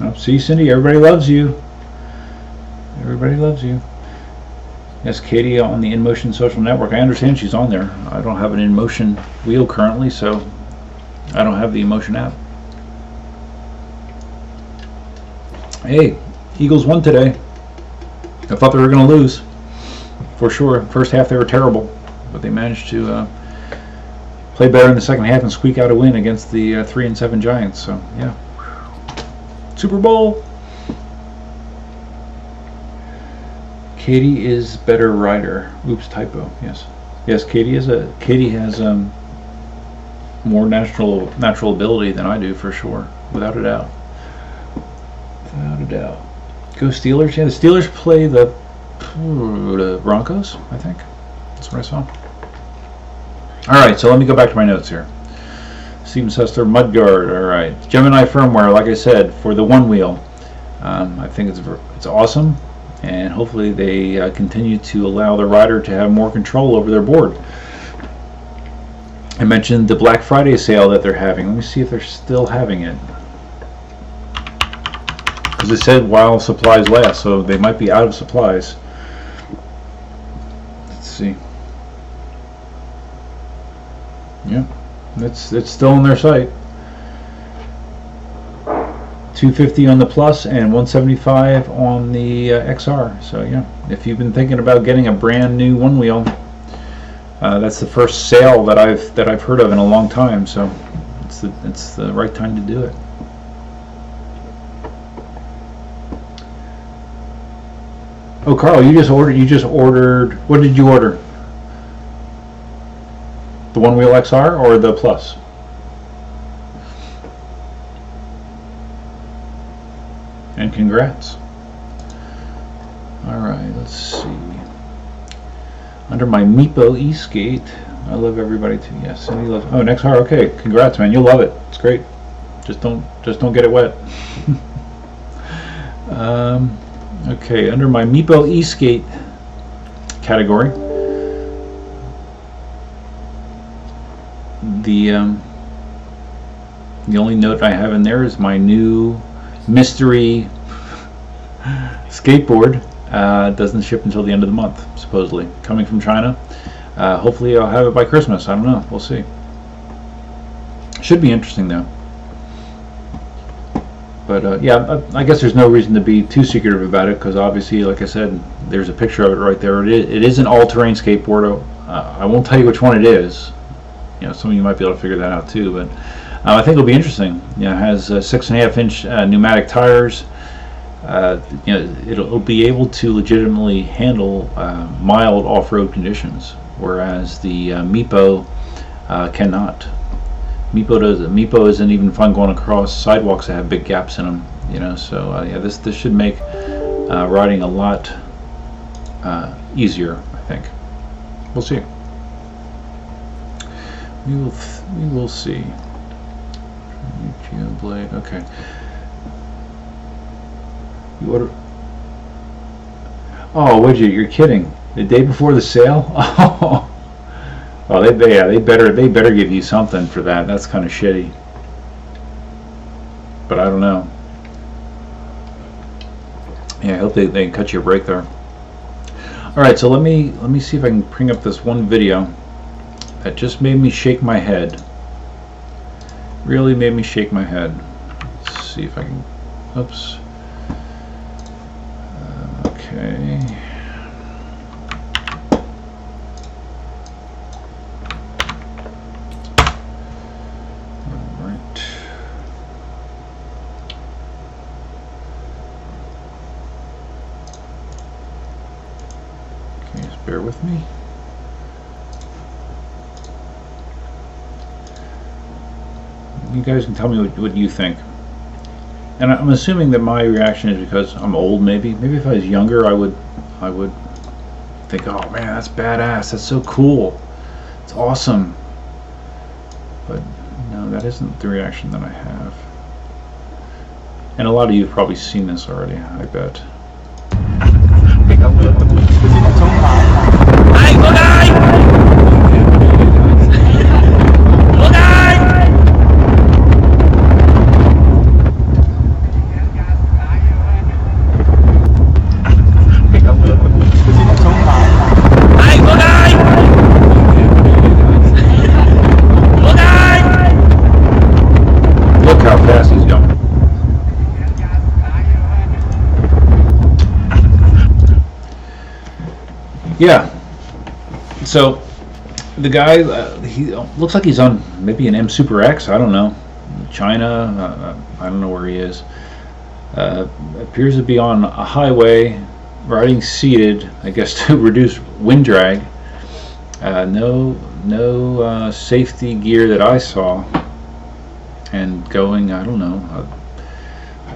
Oh, see, Cindy, everybody loves you. Everybody loves you. Yes, Katie on the Inmotion social network. I understand she's on there. I don't have an Inmotion wheel currently, so I don't have the Inmotion app. Hey, Eagles won today. I thought they were going to lose, for sure. First half they were terrible, but they managed to play better in the second half and squeak out a win against the 3-7 Giants. So yeah, Super Bowl. Katie is better rider. Oops, typo. Yes. Katie has more natural ability than I do, for sure, without a doubt. Go Steelers. Yeah, the Steelers play the Broncos, I think. That's what I saw. Alright, so let me go back to my notes here. Steven Sester, Mudguard. Alright. Gemini firmware, like I said, for the one wheel. I think it's awesome, and hopefully they continue to allow the rider to have more control over their board. I mentioned the Black Friday sale that they're having. Let me see if they're still having it. Because it said while supplies last, so they might be out of supplies. Let's see. Yeah, it's still on their site. $250 on the Plus and $175 on the XR. So yeah, if you've been thinking about getting a brand new one wheel, that's the first sale that I've heard of in a long time. So it's the right time to do it. Oh, Carl, you just ordered. What did you order? The One Wheel XR or the Plus? And congrats. Alright, let's see. Under my Meepo e-skate, I love everybody too. Yes, Cindy loves. Oh, an XR. Okay, congrats, man. You'll love it. It's great. Just don't get it wet. Okay, under my Meepo e-skate category, the only note I have in there is my new mystery skateboard. Doesn't ship until the end of the month, supposedly, coming from China. Hopefully I'll have it by Christmas. I don't know. We'll see. Should be interesting though. But yeah, I guess there's no reason to be too secretive about it, because obviously, like I said, there's a picture of it right there. It is an all-terrain skateboard. I won't tell you which one it is. You know, some of you might be able to figure that out too. But I think it'll be interesting. You know, it has 6.5-inch pneumatic tires. You know, it'll be able to legitimately handle mild off-road conditions, whereas the Meepo cannot. Meepo isn't even fun going across sidewalks that have big gaps in them. You know, so yeah, this should make riding a lot easier, I think. We'll see. We will see. Blade. Okay. You order? Oh, would you? You're kidding? The day before the sale? Oh, well, they better give you something for that. That's kind of shitty. But I don't know. Yeah, I hope they cut you a break there. All right, so let me see if I can bring up this one video that just made me shake my head. Really made me shake my head. Let's see if I can. Oops. Okay. All right. Okay, just bear with me. You guys can tell me what you think. And I'm assuming that my reaction is because I'm old. Maybe if I was younger, I would think, oh man, that's badass. That's so cool. It's awesome. But no, that isn't the reaction that I have. And a lot of you have probably seen this already, I bet. Yeah, so the guy, he looks like he's on maybe an M Super X, I don't know, China, I don't know where he is. Appears to be on a highway, riding seated, I guess to reduce wind drag. No safety gear that I saw, and going, I don't know,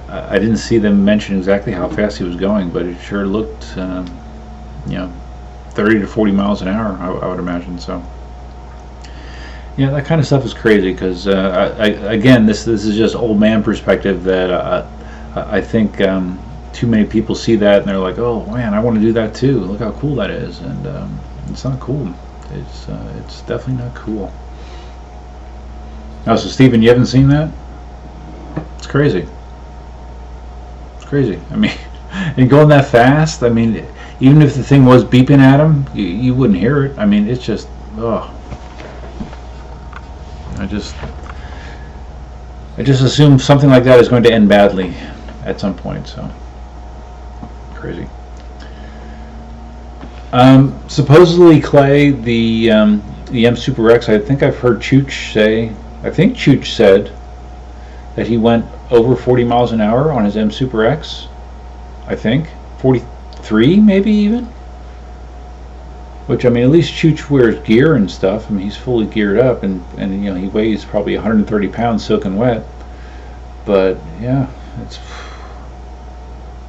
I didn't see them mention exactly how fast he was going, but it sure looked, you know, 30 to 40 miles an hour, I would imagine. So yeah, that kind of stuff is crazy, because again, this is just old man perspective that I think too many people see that and they're like, oh man, I want to do that too, look how cool that is. And it's not cool. It's definitely not cool. Oh, so Stephen, you haven't seen that? It's crazy. It's crazy. I mean, and going that fast, I mean, even if the thing was beeping at him, you wouldn't hear it. I mean, it's just, oh. I just assume something like that is going to end badly at some point, so crazy. Supposedly, Clay, the M Super X, I think I've heard Chooch say, I think Chooch said that he went over 40 miles an hour on his M Super X. I think 43, maybe even. Which, I mean, at least Chooch wears gear and stuff. I mean, he's fully geared up, and he weighs probably 130 pounds soaking wet. But yeah, it's,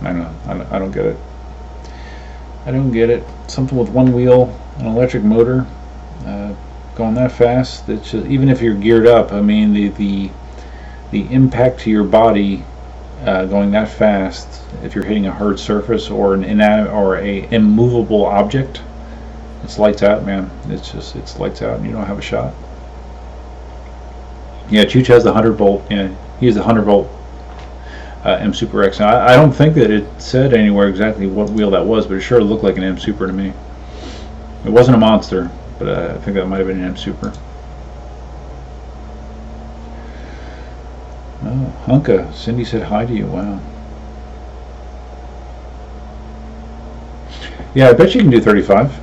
I don't know. I don't get it. I don't get it. Something with one wheel, an electric motor, going that fast. It's just, even if you're geared up, I mean, the impact to your body going that fast, if you're hitting a hard surface or an immovable object, it's lights out, man. It's lights out, and you don't have a shot. Yeah, Chooch has the 100 volt. Yeah, he has the 100 volt M Super X. Now, I don't think that it said anywhere exactly what wheel that was, but it sure looked like an M Super to me. It wasn't a Monster, but I think that might have been an M Super. Oh, Hunka. Cindy said hi to you. Wow. Yeah, I bet you can do 35.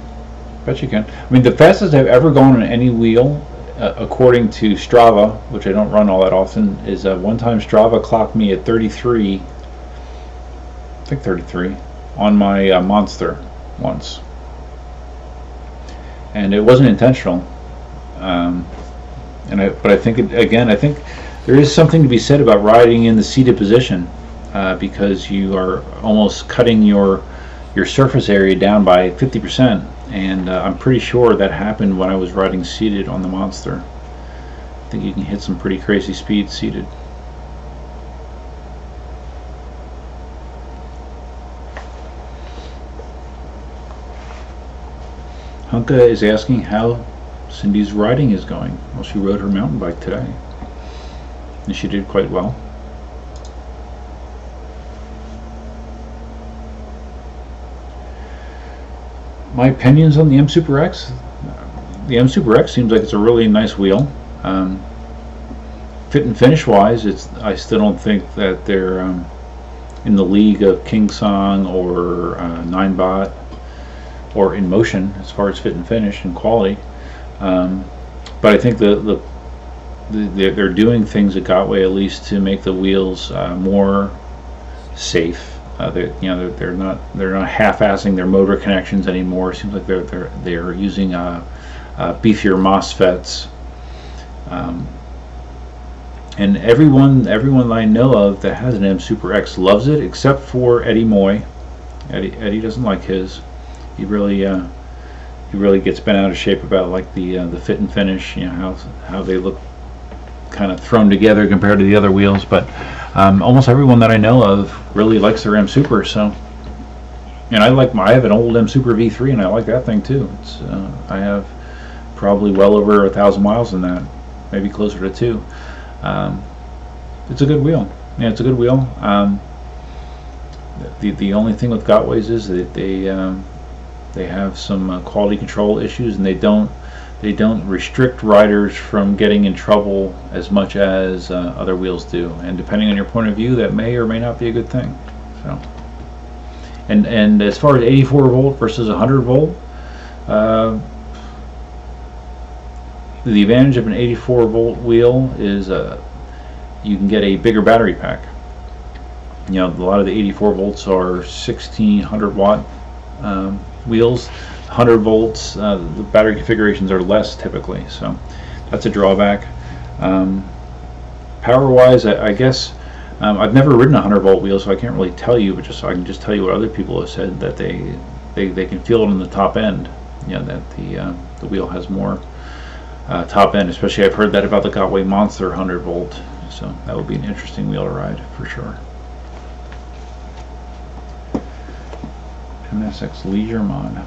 Bet you can. I mean, the fastest I've ever gone on any wheel, according to Strava, which I don't run all that often, is one time Strava clocked me at 33. I think 33 on my Monster once, and it wasn't intentional. But I think I think there is something to be said about riding in the seated position, because you are almost cutting your surface area down by 50%. And I'm pretty sure that happened when I was riding seated on the Monster. I think you can hit some pretty crazy speeds seated. Hunka is asking how Cindy's riding is going. Well, she rode her mountain bike today, and she did quite well. My opinions on the M Super X. The M Super X seems like it's a really nice wheel. Fit and finish wise, I still don't think that they're in the league of KingSong or Ninebot or Inmotion as far as fit and finish and quality. But I think they're doing things at Gotway at least to make the wheels more safe. They're not half-assing their motor connections anymore. It seems like they're using beefier MOSFETs, and everyone I know of that has an M Super X loves it, except for Eddie Moy. Eddie doesn't like his. He really gets bent out of shape about like the fit and finish. How they look kind of thrown together compared to the other wheels, but. Almost everyone that I know of really likes their M Super, so, and I have an old M Super V3, and I like that thing too. It's I have probably well over 1,000 miles in that, maybe closer to 2. It's a good wheel. Yeah, it's a good wheel. The only thing with Gotways is that they have some quality control issues, and they don't restrict riders from getting in trouble as much as other wheels do. And depending on your point of view, that may or may not be a good thing. So, and as far as 84 volt versus 100 volt, the advantage of an 84 volt wheel is you can get a bigger battery pack. A lot of the 84 volts are 1600 watt wheels. 100 volts, the battery configurations are less typically, so that's a drawback. Power-wise, I guess I've never ridden a 100 volt wheel, so I can't really tell you, but I can just tell you what other people have said, that they can feel it on the top end. That the wheel has more top end. Especially, I've heard that about the Gotway Monster 100 volt, so that would be an interesting wheel to ride for sure. MSX Leisure Mod.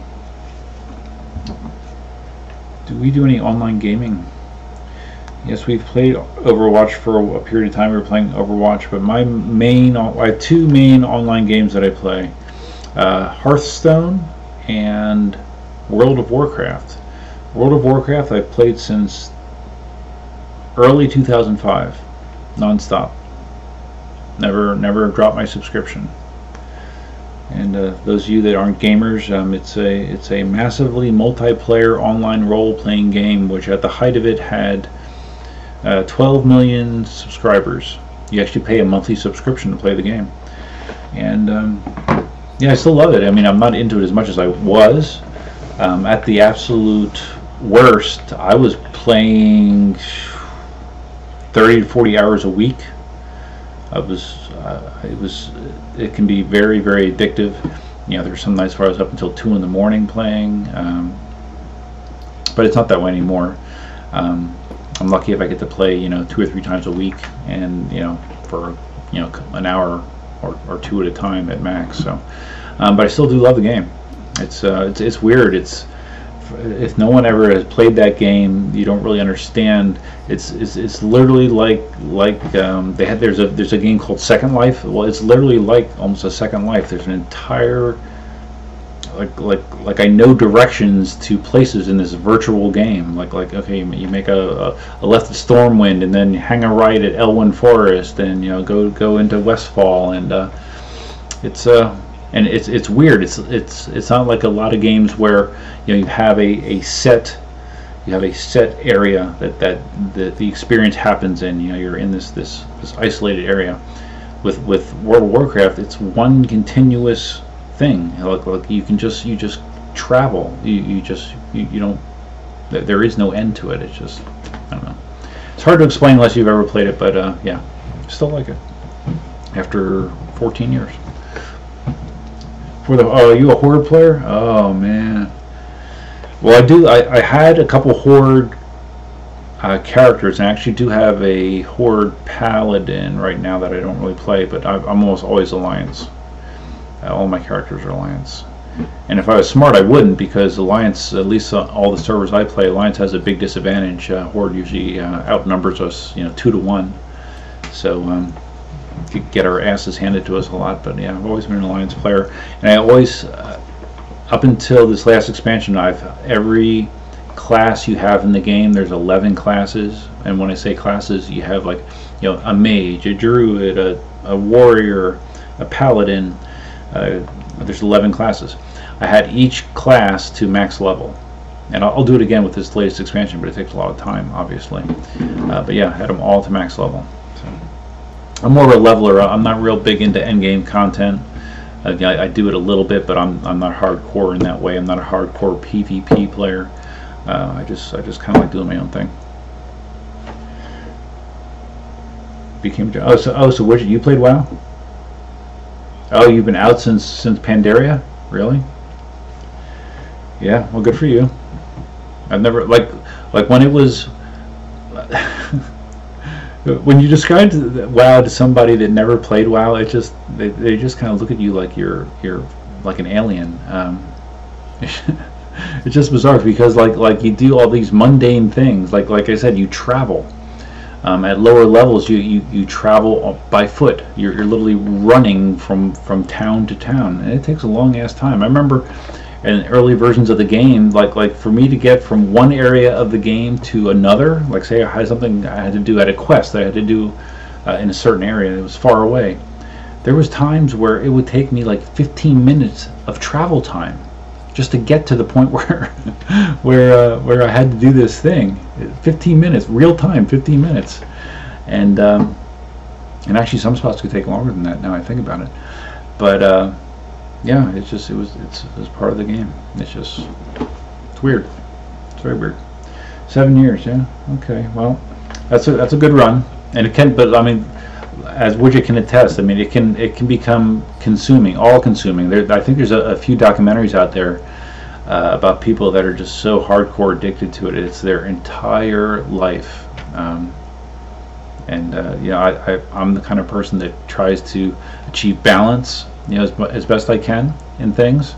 Do we do any online gaming? Yes, we've played Overwatch for a period of time. We were playing Overwatch, but I have 2 main online games that I play: Hearthstone and World of Warcraft. World of Warcraft I've played since early 2005, non-stop. Never dropped my subscription. And those of you that aren't gamers, it's a massively multiplayer online role-playing game, which at the height of it had 12 million subscribers. You actually pay a monthly subscription to play the game, and yeah, I still love it. I mean, I'm not into it as much as I was, At the absolute worst, I was playing 30 to 40 hours a week. It can be very, very addictive. There's some nights where I was up until 2 in the morning playing, but it's not that way anymore. I'm lucky if I get to play, 2 or 3 times a week, and for an hour or 2 at a time at max. So, but I still do love the game. It's weird. If no one ever has played that game, you don't really understand. It's literally like there's a game called Second Life. Well, it's literally like almost a Second Life. There's an entire like I know directions to places in this virtual game. Like okay, you make a left at Stormwind, and then hang a right at Elwyn Forest, and go into Westfall, and it's weird. It's not like a lot of games where you have a set area that the experience happens in. You're in this isolated area. With World of Warcraft, it's one continuous thing. Like you just travel. You don't. There is no end to it. It's just, I don't know. It's hard to explain unless you've ever played it. But yeah, still like it after 14 years. Are you a Horde player? Oh man. Well, I do. I had a couple Horde characters, and I actually do have a Horde Paladin right now that I don't really play, but I'm almost always Alliance. All my characters are Alliance. And if I was smart, I wouldn't, because Alliance, at least all the servers I play, Alliance has a big disadvantage. Horde usually outnumbers us, 2 to 1. So get our asses handed to us a lot. But yeah, I've always been an Alliance player, and I always, up until this last expansion, every class you have in the game, there's 11 classes, and when I say classes, you have a mage, a druid, a warrior, a paladin. There's 11 classes. I had each class to max level, and I'll do it again with this latest expansion, but it takes a lot of time, obviously. But yeah, I had them all to max level. So I'm more of a leveler. I'm not real big into endgame content. I do it a little bit, but I'm not hardcore in that way. I'm not a hardcore PvP player. I just kind of like doing my own thing. So Widget, you played WoW? Oh, you've been out since Pandaria? Really? Yeah, well, good for you. I've never like when it was when you described WoW to somebody that never played WoW, it just they just kind of look at you like you're like an alien. It's just bizarre because like you do all these mundane things. Like I said, you travel. At lower levels, you travel by foot. You're literally running from town to town, and it takes a long ass time. I remember in early versions of the game, like for me to get from one area of the game to another, like say I had something I had to do, at a quest that I had to do in a certain area, it was far away. There was times where it would take me like 15 minutes of travel time just to get to the point where where I had to do this thing. 15 minutes, real time, 15 minutes, and actually some spots could take longer than that. Now I think about it, but yeah, it was part of the game. It's weird. It's very weird. 7 years, yeah. Okay, well, that's a good run, and it can. But I mean, as Widget can attest, I mean, it can become consuming, all consuming. I think there's a few documentaries out there about people that are just so hardcore addicted to it. It's their entire life. I'm the kind of person that tries to achieve balance, as best I can in things.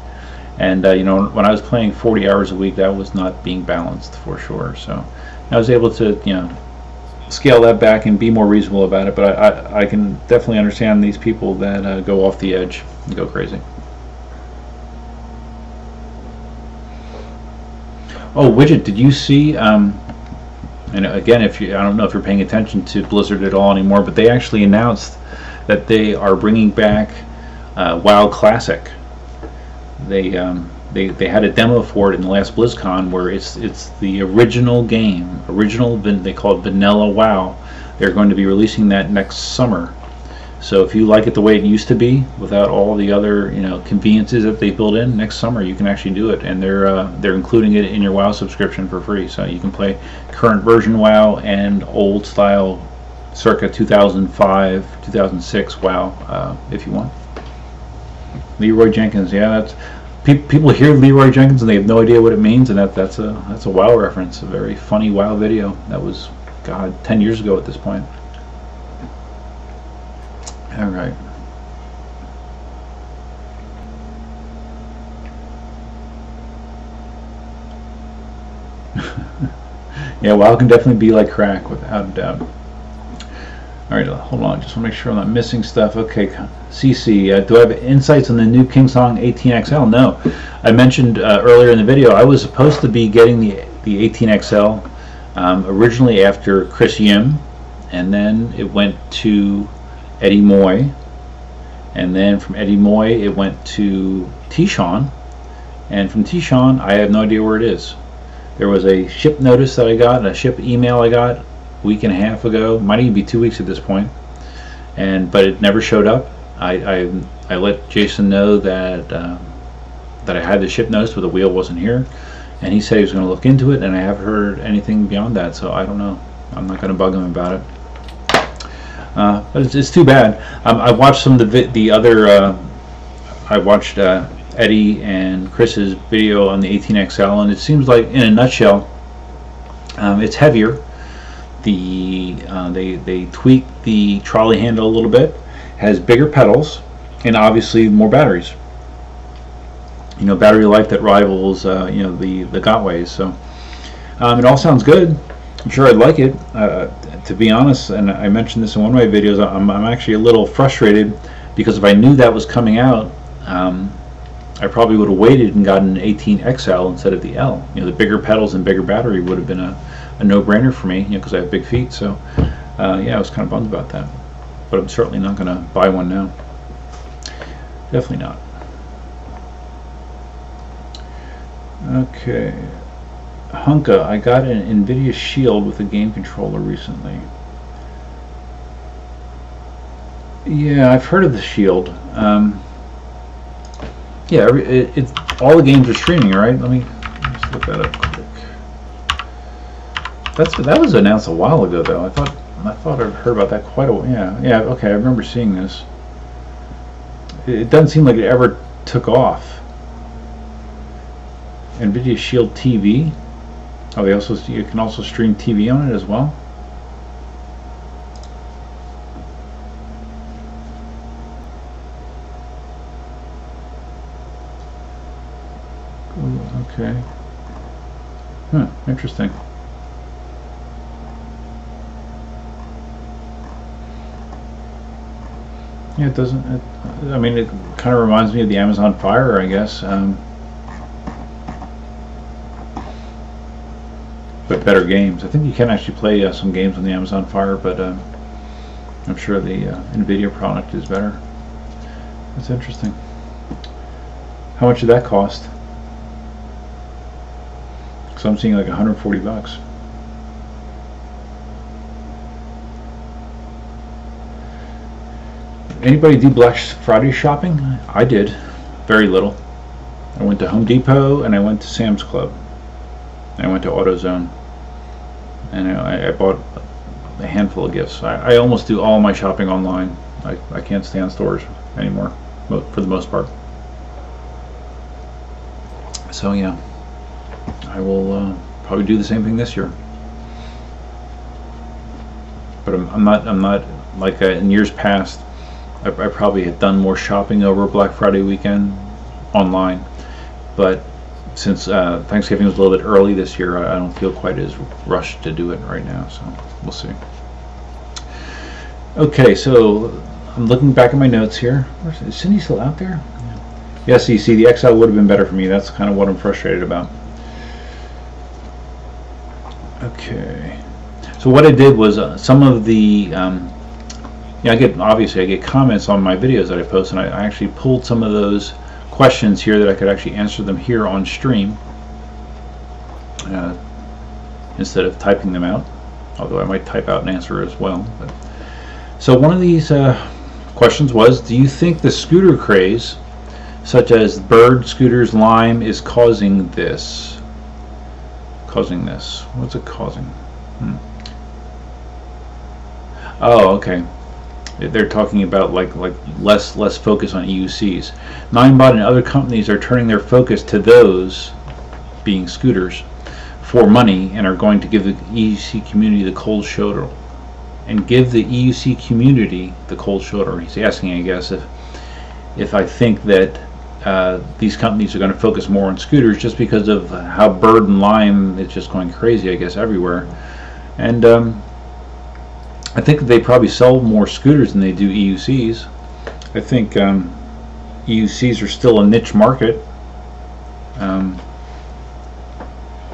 And when I was playing 40 hours a week, that was not being balanced for sure. So I was able to scale that back and be more reasonable about it. But I can definitely understand these people that go off the edge and go crazy. Oh, Widget, did you see? And again, I don't know if you're paying attention to Blizzard at all anymore, but they actually announced that they are bringing back WoW Classic. They had a demo for it in the last BlizzCon where it's the original game, they call it Vanilla WoW. They're going to be releasing that next summer. So if you like it the way it used to be, without all the other conveniences that they build in, next summer you can actually do it, and they're including it in your WoW subscription for free. So you can play current version WoW and old style, circa 2005, 2006 WoW if you want. Leroy Jenkins, yeah, that's people hear Leroy Jenkins and they have no idea what it means, and that's a WoW reference, a very funny WoW video. That was, God, 10 years ago at this point. All right. Yeah, WoW can definitely be like crack, without a doubt. All right, hold on. Just want to make sure I'm not missing stuff. Okay, CC, do I have insights on the new KingSong 18XL? No. I mentioned earlier in the video I was supposed to be getting the 18XL originally after Chris Yim, and then it went to Eddie Moy, and then from Eddie Moy it went to T-Shawn, and from T-Shawn I have no idea where it is. There was a ship notice that I got, a ship email I got a week and a half ago, might even be 2 weeks at this point, but it never showed up. I let Jason know that I had the ship notice, but the wheel wasn't here, and he said he was going to look into it, and I haven't heard anything beyond that, so I don't know. I'm not going to bug him about it. But it's too bad. I watched some of the other. I watched Eddie and Chris's video on the 18XL, and it seems like, in a nutshell, it's heavier. They tweaked the trolley handle a little bit, has bigger pedals, and obviously more batteries. Battery life that rivals the Gotways. So it all sounds good. I'm sure I'd like it. To be honest, and I mentioned this in one of my videos, I'm actually a little frustrated, because if I knew that was coming out, I probably would have waited and gotten an 18XL instead of the L. The bigger pedals and bigger battery would have been a no-brainer for me, because I have big feet. So yeah, I was kind of bummed about that. But I'm certainly not going to buy one now. Definitely not. Okay. Hunka, I got an NVIDIA Shield with a game controller recently. Yeah, I've heard of the Shield. Yeah, all the games are streaming, right? Let me just look that up quick. That was announced a while ago, though. I thought I'd heard about that quite a while. Yeah. Okay, I remember seeing this. It doesn't seem like it ever took off. NVIDIA Shield TV. Oh, you can also stream TV on it as well. Ooh, okay. Interesting. Yeah, it doesn't. I mean, it kind of reminds me of the Amazon Fire, I guess. But better games. I think you can actually play some games on the Amazon Fire, but I'm sure the NVIDIA product is better. That's interesting. How much did that cost? So I'm seeing like $140. Anybody do Black Friday shopping? I did. Very little. I went to Home Depot and I went to Sam's Club. I went to AutoZone, and I bought a handful of gifts. I almost do all my shopping online. I can't stand stores anymore, for the most part. So yeah, I will probably do the same thing this year. But I'm not like in years past. I probably had done more shopping over Black Friday weekend online, but since Thanksgiving was a little bit early this year, I don't feel quite as rushed to do it right now, so we'll see. Okay, so I'm looking back at my notes here. Is Cindy still out there? Yes, you see, the XL would have been better for me. That's kind of what I'm frustrated about. Okay, so what I did was some of the I get comments on my videos that I post, and I actually pulled some of those questions here that I could actually answer them here on stream instead of typing them out, although I might type out an answer as well. So one of these questions was, do you think the scooter craze, such as Bird scooters, Lime, is causing this? What's it causing? Oh, okay. They're talking about like less focus on EUCs. Ninebot and other companies are turning their focus to those, being scooters, for money, and are going to give the EUC community the cold shoulder. He's asking, I guess, if I think that these companies are going to focus more on scooters just because of how Bird and Lime is just going crazy, I guess, everywhere. And I think that they probably sell more scooters than they do EUCs. I think EUCs are still a niche market.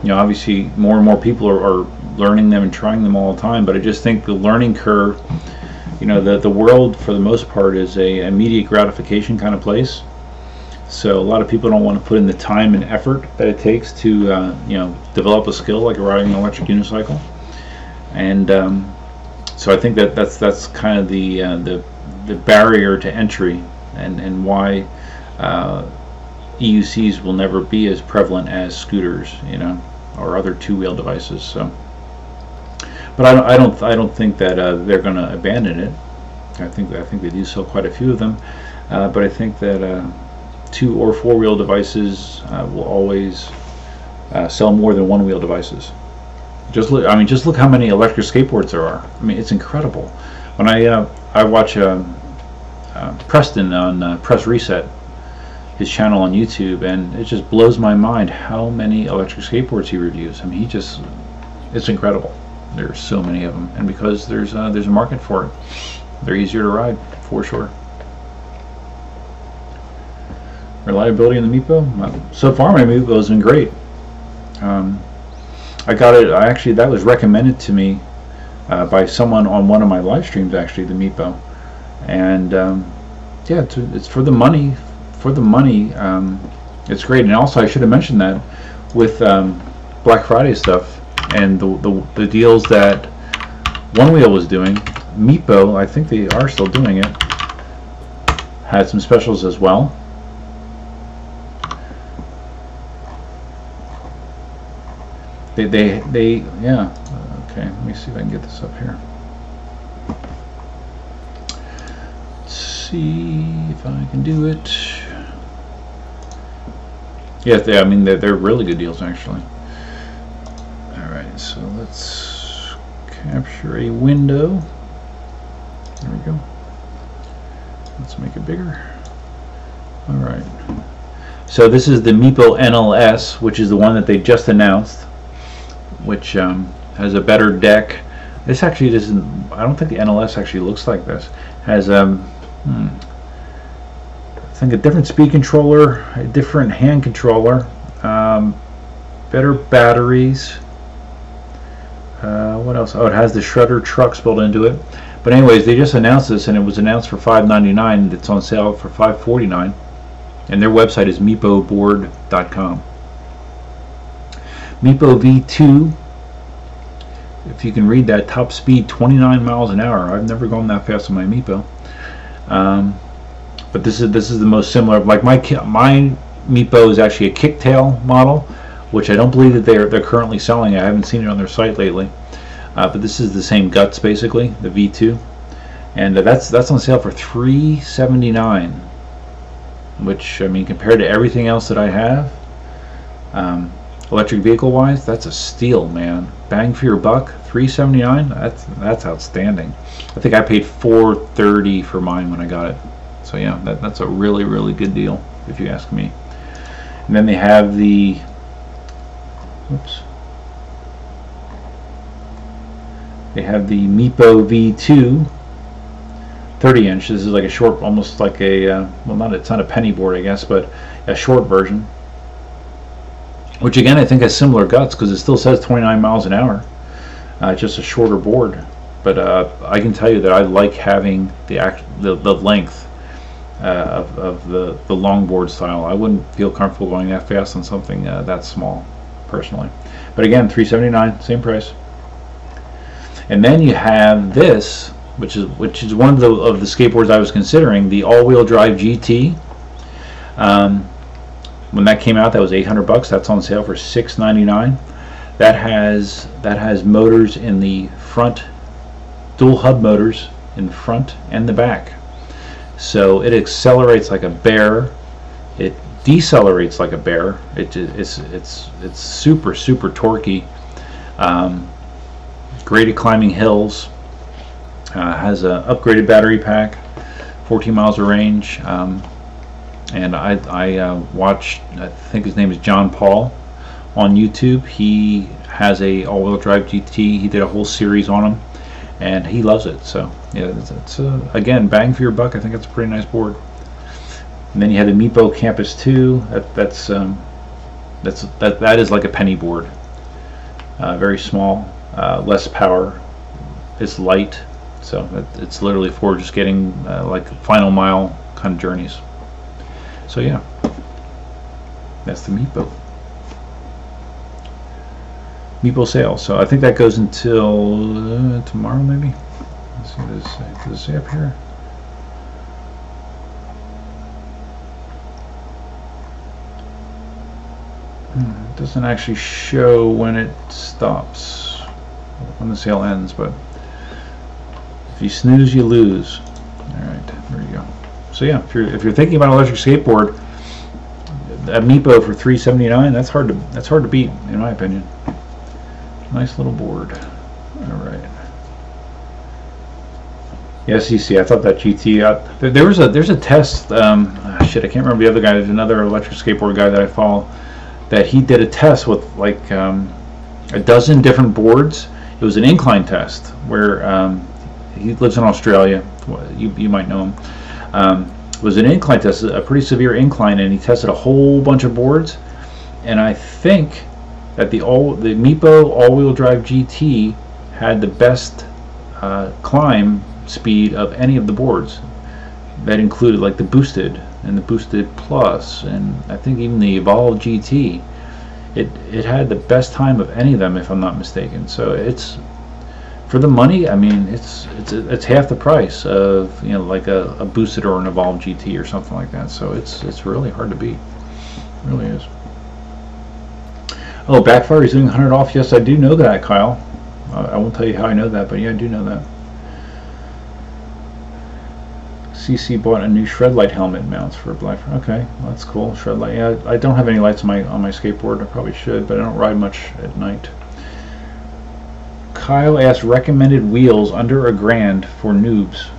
Obviously more and more people are learning them and trying them all the time, but I just think the learning curve, the world for the most part is a immediate gratification kind of place. So a lot of people don't want to put in the time and effort that it takes to develop a skill like riding an electric unicycle. And so I think that's kind of the barrier to entry, and why EUCs will never be as prevalent as scooters, or other two-wheel devices. So, but I don't think that they're going to abandon it. I think they do sell quite a few of them, but I think that two or four-wheel devices will always sell more than one-wheel devices. Just look how many electric skateboards there are. I mean, it's incredible. When I watch Preston on Press Reset, his channel on YouTube, and it just blows my mind how many electric skateboards he reviews. I mean, it's incredible. There's so many of them, and because there's a market for it, they're easier to ride for sure. Reliability in the Meepo? So far, my Meepo has been great. I got it. That was recommended to me by someone on one of my live streams. Actually, the Meepo, and yeah, it's for the money. It's great. And also, I should have mentioned that with Black Friday stuff and the deals that One Wheel was doing, Meepo, I think they are still doing it, had some specials as well. Yeah. Okay, let me see if I can get this up here. Let's see if I can do it. Yes, they're really good deals actually. All right, so let's capture a window. There we go. Let's make it bigger. All right. So this is the Meepo NLS, which is the one that they just announced, which has a better deck. This actually doesn't. I don't think the NLS actually looks like this. Has I think a different speed controller, a different hand controller, better batteries. What else? Oh, it has the shredder trucks built into it. But anyways, they just announced this, and it was announced for $599. It's on sale for $549, and their website is meepoboard.com. Meepo V2. If you can read that, top speed 29 miles an hour. I've never gone that fast on my Meepo. But this is the most similar. Like my Meepo is actually a kicktail model, which I don't believe that they're currently selling. I haven't seen it on their site lately. But this is the same guts basically, the V2, and that's on sale for $379, which, I mean, compared to everything else that I have, electric vehicle wise, that's a steal, man. Bang for your buck. $379. That's outstanding. I think I paid $430 for mine when I got it. So yeah, that's a really, really good deal if you ask me. And then they have the Meepo V2 30-inch. This is like a short, almost like a well, it's not a penny board, I guess, but a short version, which again I think has similar guts because it still says 29 miles an hour. Just a shorter board, but I can tell you that I like having the length of the longboard style. I wouldn't feel comfortable going that fast on something that small, personally. But again, $379, same price. And then you have this, which is one of the skateboards I was considering, the all-wheel drive GT. When that came out, that was $800. That's on sale for $699. That has motors in the front, dual hub motors in the front and the back. So it accelerates like a bear. It decelerates like a bear. It's super torquey. Great at climbing hills. Has an upgraded battery pack, 14 miles of range. And I watched, I think his name is John Paul on YouTube. He has a all-wheel drive GT. He did a whole series on them, and he loves it. So yeah, it's again, bang for your buck. I think it's a pretty nice board. And then you have the Ninebot Campus 2. That is like a penny board. Very small, less power. It's light, so it's literally for just getting like final mile kind of journeys. So yeah, that's the Ninebot sale. So I think that goes until tomorrow, maybe. Let's see, does it say up here? It doesn't actually show when it stops, when the sale ends, but if you snooze, you lose. All right, there you go. So yeah, if you're thinking about an electric skateboard, a Ninebot for $379, that's hard to beat, in my opinion. Nice little board. All right. Yes, you see, I thought that GT there's a test. Shit, I can't remember the other guy. There's another electric skateboard guy that I follow, that he did a test with like a dozen different boards. It was an incline test where he lives in Australia. You might know him. It was an incline test, a pretty severe incline, and he tested a whole bunch of boards. And I think that the Ninebot all-wheel drive GT had the best climb speed of any of the boards. That included like the Boosted and the Boosted Plus, and I think even the Evolve GT. It had the best time of any of them, if I'm not mistaken. So it's, for the money, I mean, it's half the price of, you know, like a Boosted or an Evolve GT or something like that. So it's really hard to beat. It really is. Oh, Backfire is doing 100 off. Yes, I do know that, Kyle. I won't tell you how I know that, but yeah, I do know that. CC bought a new shred light helmet mounts for Black Friday. Okay, well, that's cool. Shred light. Yeah, I don't have any lights on my skateboard. I probably should, but I don't ride much at night. Kyle asked recommended wheels under $1,000 for noobs.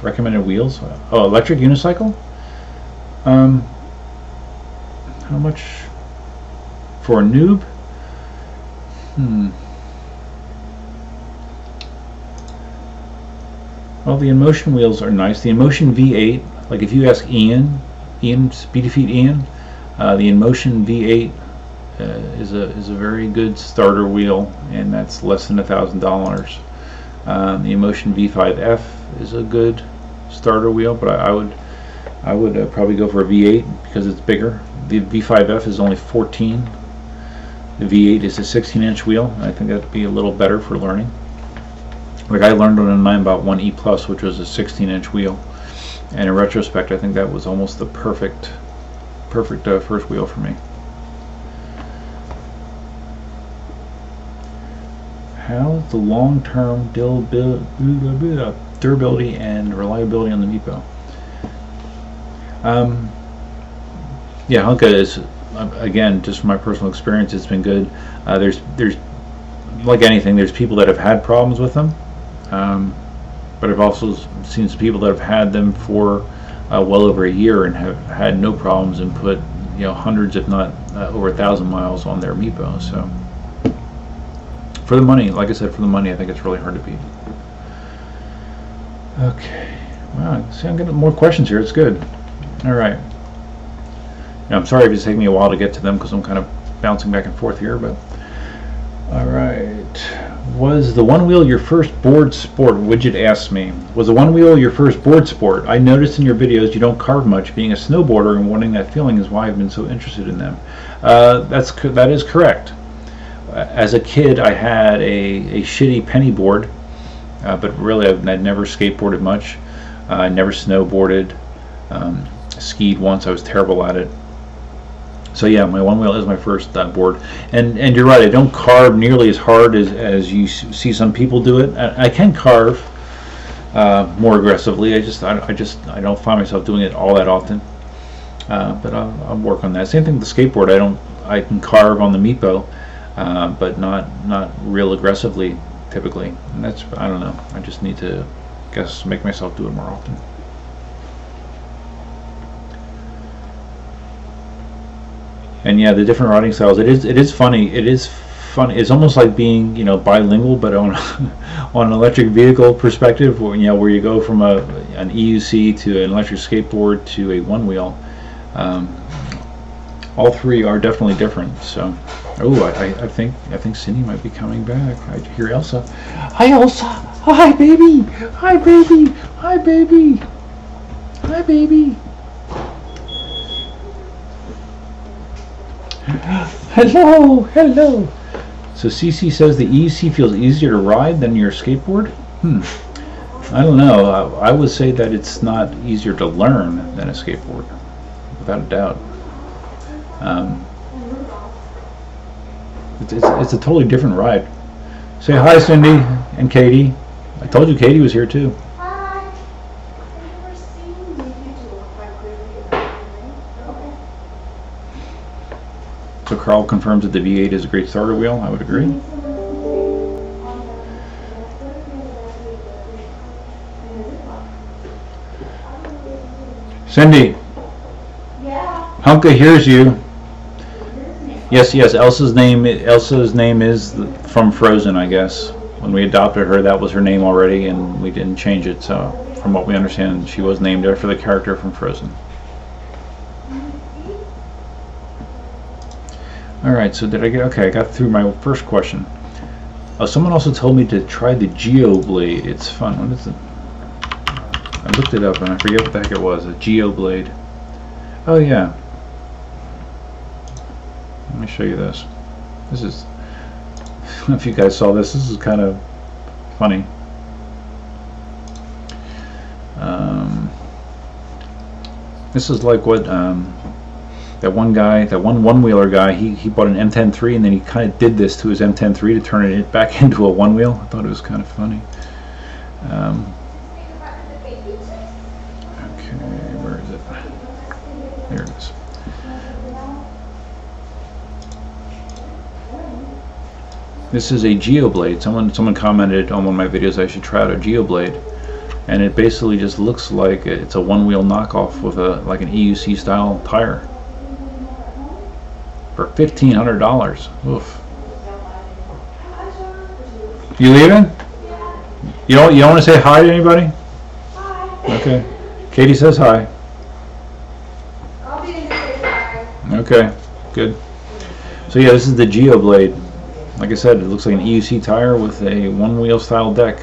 Recommended wheels? Oh, electric unicycle? How much for a noob? Well, the Inmotion wheels are nice. The Inmotion V8, like if you ask Ian, Speedy Feet Ian, the Inmotion V8 is a very good starter wheel, and that's less than $1,000. The Inmotion V5F is a good starter wheel, but I would probably go for a V8 because it's bigger. The V5F is only 14. The V8 is a 16-inch wheel, and I think that'd be a little better for learning. Like I learned on a Ninebot 1E Plus, which was a 16-inch wheel, and in retrospect, I think that was almost the perfect first wheel for me. How's the long-term durability and reliability on the Ninebot? Yeah, Honka is, again, just from my personal experience, it's been good. There's like anything, there's people that have had problems with them, but I've also seen some people that have had them for well over a year and have had no problems and put, you know, hundreds, if not over 1,000 miles on their Ninebot. So for the money, like I said, for the money, I think it's really hard to beat. Okay, wow, see, I'm getting more questions here. It's good. All right. Now, I'm sorry if it's taking me a while to get to them because I'm kind of bouncing back and forth here, but all right. Was the one wheel your first board sport? Widget asks me. Was the one wheel your first board sport? I noticed in your videos you don't carve much. Being a snowboarder and wanting that feeling is why I've been so interested in them. That is correct. As a kid, I had a shitty penny board, but really I'd never skateboarded much. I never snowboarded. Skied once. I was terrible at it. So yeah, my one wheel is my first board, and you're right. I don't carve nearly as hard as you see some people do it. I can carve more aggressively. I don't find myself doing it all that often. But I'll work on that. Same thing with the skateboard. I can carve on the Meepo, but not real aggressively typically. And that's, I don't know. I just need to, guess, make myself do it more often. And yeah, the different riding styles. It is funny. It is fun. It's almost like being, bilingual, but on on an electric vehicle perspective, where you go from an EUC to an electric skateboard to a one wheel. All three are definitely different. So, I think Cindy might be coming back. I hear Elsa. Hi, Elsa. Hi, baby. Hi, baby. Hi, baby. Hi, baby. Hello, hello. So CC says the EUC feels easier to ride than your skateboard. I don't know. I would say that it's not easier to learn than a skateboard, without a doubt. It's a totally different ride. Say hi, Cindy and Katie. I told you Katie was here too. Hi. I've never seen you quite clearly. Okay. So Carl confirms that the V8 is a great starter wheel. I would agree. Cindy. Yeah. Hunka hears you. Yes. Elsa's name is from Frozen, I guess. When we adopted her, that was her name already, and we didn't change it. So, from what we understand, she was named after the character from Frozen. All right. So did I get? Okay, I got through my first question. Someone also told me to try the GeoBlade. It's fun. What is it? I looked it up and I forget what the heck it was. A GeoBlade. Oh yeah. Let me show you this. This is, I don't know if you guys saw this. This is kind of funny. This is like what that one wheeler guy, he bought an M10-3 and then he kind of did this to his M10-3 to turn it back into a one wheel. I thought it was kind of funny. Okay, where is it? There it is. This is a GeoBlade. Someone commented on one of my videos I should try out a GeoBlade, and it basically just looks like it's a one-wheel knockoff with like an EUC style tire for $1,500. Oof. You leaving? You don't want to say hi to anybody? Hi. Okay. Katie says hi. I'll be in to say hi. Okay. Good. So yeah, this is the GeoBlade. Like I said, it looks like an EUC tire with a one-wheel style deck,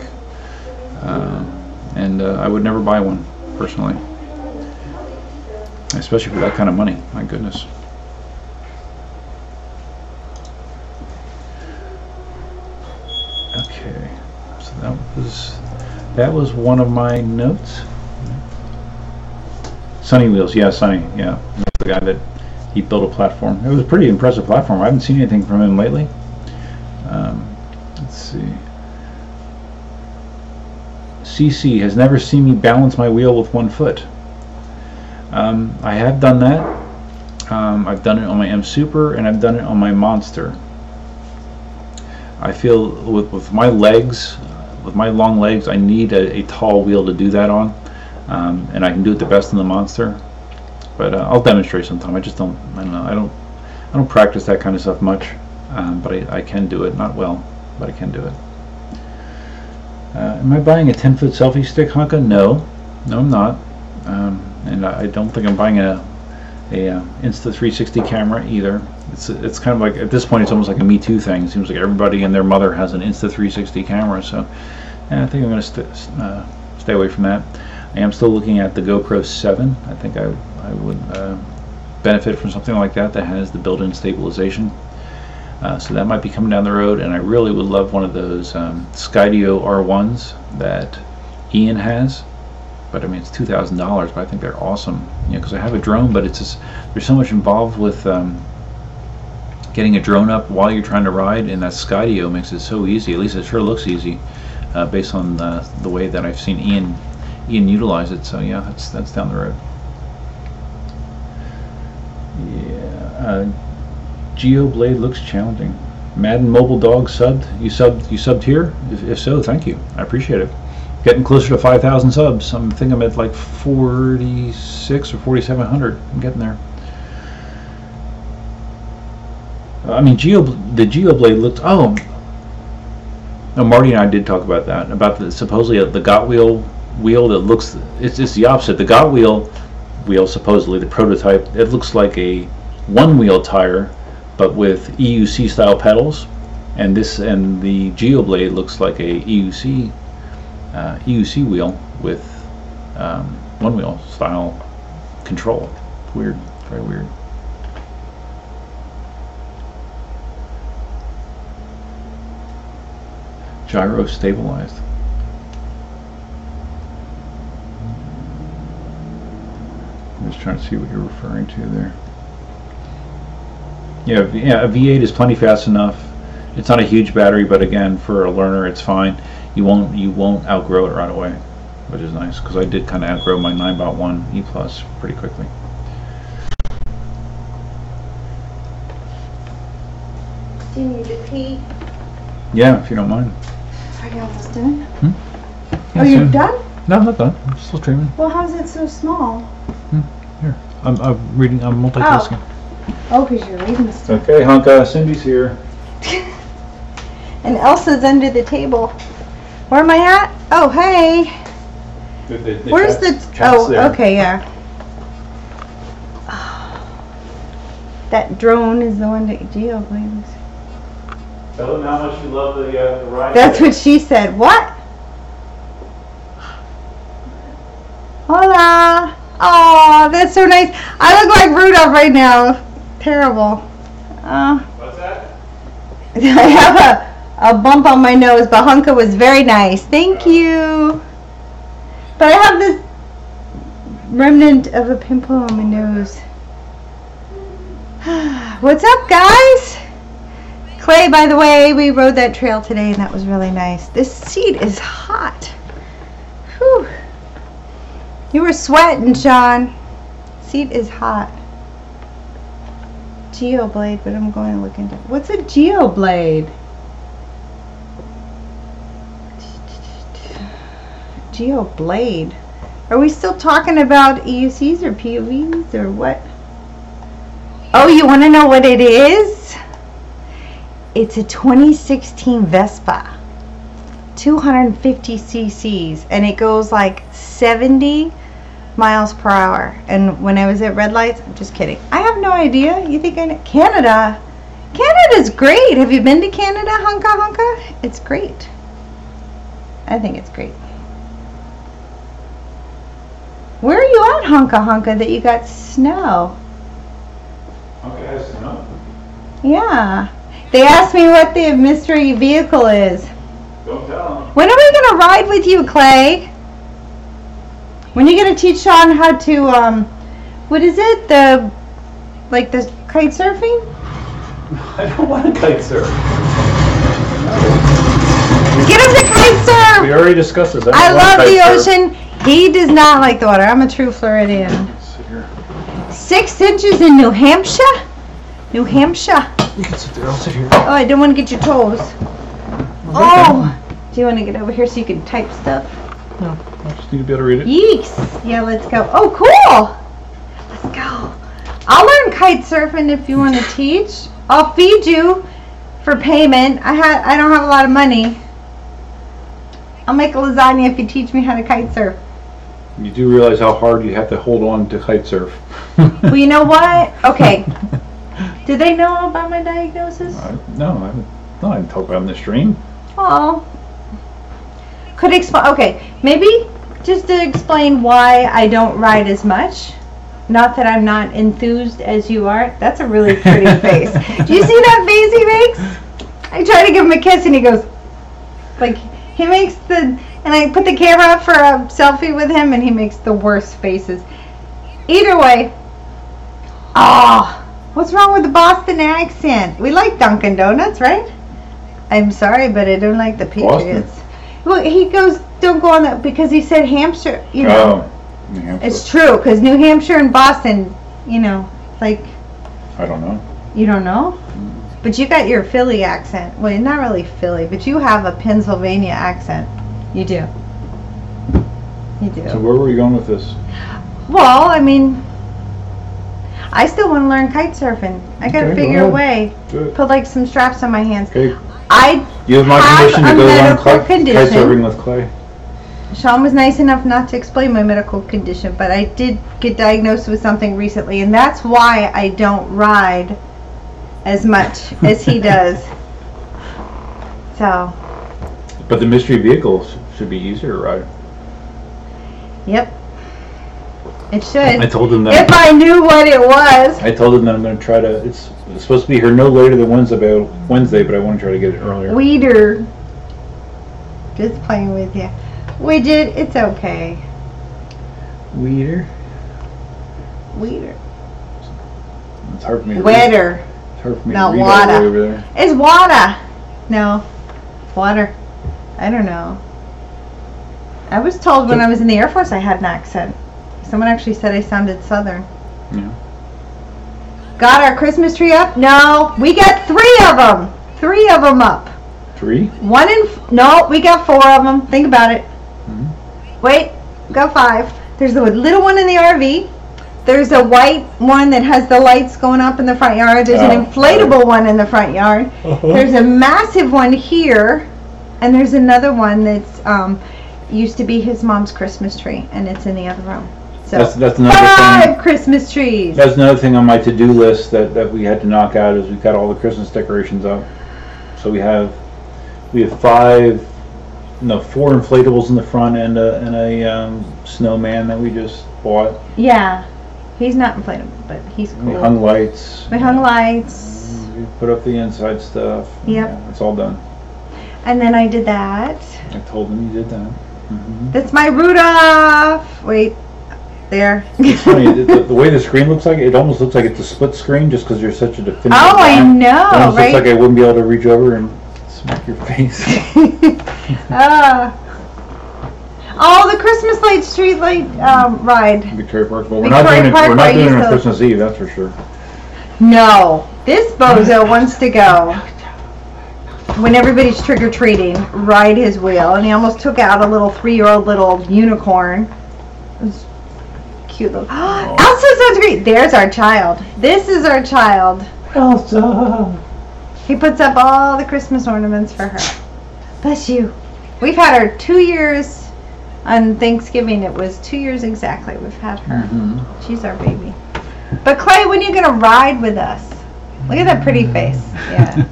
and I would never buy one personally, especially for that kind of money. My goodness. Okay, so that was one of my notes. Sunny Wheels, yeah, Sunny, yeah, the guy that he built a platform. It was a pretty impressive platform. I haven't seen anything from him lately. Let's see. CC has never seen me balance my wheel with one foot. I have done that. I've done it on my M Super and I've done it on my Monster. I feel with my legs, with my long legs, I need a tall wheel to do that on, and I can do it the best in the Monster. But I'll demonstrate sometime. I don't know. I don't practice that kind of stuff much. But I can do it, not well, but I can do it. Am I buying a 10-foot selfie stick, Hunka? No, I'm not. And I don't think I'm buying a Insta360 camera either. It's kind of like, at this point, it's almost like a Me Too thing. It seems like everybody and their mother has an Insta360 camera, so I think I'm going to stay away from that. I am still looking at the GoPro 7. I think I would benefit from something like that has the built-in stabilization. So that might be coming down the road, and I really would love one of those Skydio R1s that Ian has. But I mean, it's $2,000, but I think they're awesome. Because I have a drone, but it's just, there's so much involved with getting a drone up while you're trying to ride, and that Skydio makes it so easy. At least it sure looks easy, based on the way that I've seen Ian utilize it. So yeah, that's down the road. Yeah, GeoBlade looks challenging. Madden Mobile Dog subbed. You subbed here? If so, thank you. I appreciate it. Getting closer to 5,000 subs. I think I'm at like 46 or 4,700. I'm getting there. I mean, the GeoBlade looked. Oh, no, Marty and I did talk about that. About supposedly the Gotway wheel that looks. It's the opposite. The Gotway wheel, supposedly the prototype, it looks like a one-wheel tire, but with EUC style pedals, and the GeoBlade looks like a EUC wheel with one-wheel style control. Weird, very weird. Gyro stabilized. I'm just trying to see what you're referring to there. Yeah, a V8 is plenty fast enough. It's not a huge battery, but again, for a learner, it's fine. You won't outgrow it right away, which is nice, because I did kind of outgrow my Ninebot 1 E Plus pretty quickly. Do you need to pee? Yeah, if you don't mind. Are you almost done? Yeah, Oh, you're soon. done? No, I'm not done. I'm still streaming. Well, how's it so small? Here, I'm reading. I'm multitasking. Oh, because you're reading stuff. Okay, Honka, Cindy's here. And Elsa's under the table. Where am I at? Oh, hey. Where's the... Oh, there. okay, yeah. That drone is the one that GeoBlade. Tell them how much you love the ride. That's what she said. What? Hola. Oh, that's so nice. I look like Rudolph right now. Terrible. What's that? I have a bump on my nose, but Hunka was very nice. Thank you. But I have this remnant of a pimple on my nose. What's up, guys? Clay, by the way, we rode that trail today, and that was really nice. This seat is hot. Whew. You were sweating, Sean. Seat is hot. GeoBlade, but I'm going to look into... What's a GeoBlade? GeoBlade. Are we still talking about EUCs or POVs or what? Oh, you want to know what it is? It's a 2016 Vespa. 250 cc's, and it goes like 70 miles per hour. And when I was at red lights, I'm just kidding. I have no idea. You think I know? Canada. Canada's great. Have you been to Canada, Hunka? It's great. I think it's great. Where are you at, Hunka, that you got snow? Okay, has snow. Yeah. They asked me what the mystery vehicle is. Don't tell them. When are we going to ride with you, Clay? When are you going to teach Sean how to, what is it? The kite surfing? I don't want to kite surf. Get him to kite surf! We already discussed this. I love the ocean. He does not like the water. I'm a true Floridian. Sit here. 6 inches in New Hampshire? New Hampshire. You can sit there. I'll sit here. Oh, I didn't want to get your toes. Oh! Do you want to get over here so you can type stuff? No, I just need to be able to read it. Yeeks! Yeah, let's go. Oh, cool! Let's go. I'll learn kite surfing if you want to teach. I'll feed you for payment. I don't have a lot of money. I'll make a lasagna if you teach me how to kite surf. You do realize how hard you have to hold on to kite surf. Well, you know what? Okay. Do they know about my diagnosis? No, I didn't talk about it in the stream. Oh. Could explain. Okay, maybe just to explain why I don't ride as much. Not that I'm not enthused as you are. That's a really pretty face. Do you see that face he makes? I try to give him a kiss and he goes, like, he makes and I put the camera up for a selfie with him and he makes the worst faces. Either way, what's wrong with the Boston accent? We like Dunkin' Donuts, right? I'm sorry, but I don't like the Patriots. Boston. Well, he goes, don't go on that, because he said Hampshire, you know. Oh, New Hampshire. It's true, because New Hampshire and Boston, you know, like. I don't know. You don't know? But you got your Philly accent. Well, you're not really Philly, but you have a Pennsylvania accent. You do. You do. So where were you going with this? Well, I mean, I still want to learn kite surfing. I got to figure a way. Put like some straps on my hands. Okay. You have my permission to go on kite surfing with Clay. Sean was nice enough not to explain my medical condition, but I did get diagnosed with something recently, and that's why I don't ride as much as he does. So. But the mystery vehicles should be easier to ride. Yep. It should. I told him that. If I knew what it was. I told him that I'm going to try to. It's supposed to be here no later than Wednesday, but I want to try to get it earlier. Weeder. Just playing with you. Widget, it's okay. Weeder. It's hard for me to Wetter. read. It's hard for me Not to read water. all the way over there. It's water. No. Water. I don't know. I was told when I was in the Air Force I had an accent. Someone actually said I sounded Southern. Yeah. Got our Christmas tree up? No. We got 3 of them. 3 of them up. 3? No, we got 4 of them. Think about it. Mm-hmm. Wait, got 5. There's the little one in the RV. There's a white one that has the lights going up in the front yard. There's an inflatable one in the front yard. Uh-huh. There's a massive one here. And there's another one that's used to be his mom's Christmas tree. And it's in the other room. So that's another 5 Christmas trees. That's another thing on my to-do list that we had to knock out is we've got all the Christmas decorations up. So we have 4 inflatables in the front and a snowman that we just bought. Yeah, he's not inflatable, but he's cool. We hung lights. We put up the inside stuff. Yep. Yeah, it's all done. And then I did that. I told him you did that. Mm-hmm. That's my Rudolph. Wait. There. It's funny, the way the screen looks like, it almost looks like it's a split screen just because you're such a definitive I know, it almost right? looks like I wouldn't be able to reach over and smack your face. The Christmas light street light ride. Victoria Park, but we're not doing it on Christmas Eve, that's for sure. No, this bozo wants to go. When everybody's trick-or-treating, ride his wheel, and he almost took out a little 3-year-old little unicorn. It was cute little. Elsa sounds great. There's our child. This is our child. Elsa. He puts up all the Christmas ornaments for her. Bless you. We've had her 2 years. On Thanksgiving, it was 2 years exactly. We've had her. Mm-hmm. She's our baby. But Clay, when are you gonna ride with us? Look at that pretty face. Yeah,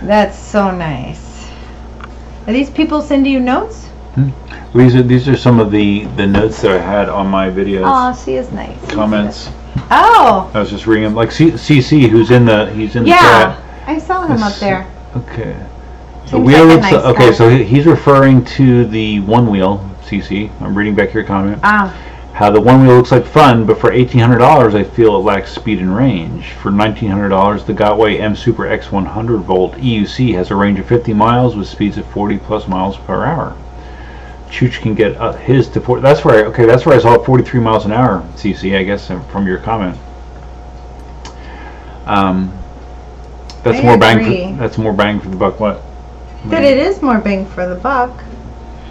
that's so nice. Are these people sending you notes? These are some of the notes that I had on my videos. Oh, she is nice. Comments. Oh. I was just reading them. Like CC, he's in the chat. Yeah, I saw him up there. Okay. The wheel looks nice okay. Guy. So he's referring to the one wheel. CC, I'm reading back your comment. How the one wheel looks like fun, but for $1,800, I feel it lacks speed and range. For $1,900, the Gotway M Super X 100 volt EUC has a range of 50 miles with speeds of 40 plus miles per hour. Chooch can get his to 40. That's where I saw 43 miles an hour. CC, I guess from your comment. That's more bang. That's more bang for the buck. What? That it is more bang for the buck.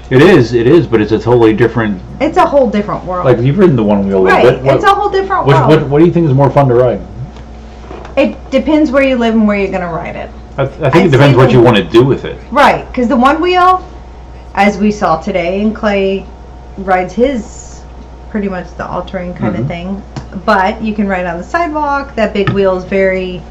It is, but it's a totally different. It's a whole different world. Like you've ridden the one wheel, right? It's a whole different world. What do you think is more fun to ride? It depends where you live and where you're going to ride it. I think it depends what you want to do with it. Right, because the one wheel, as we saw today, and Clay rides his pretty much the all-terrain kind of thing. But you can ride on the sidewalk. That big wheel is very,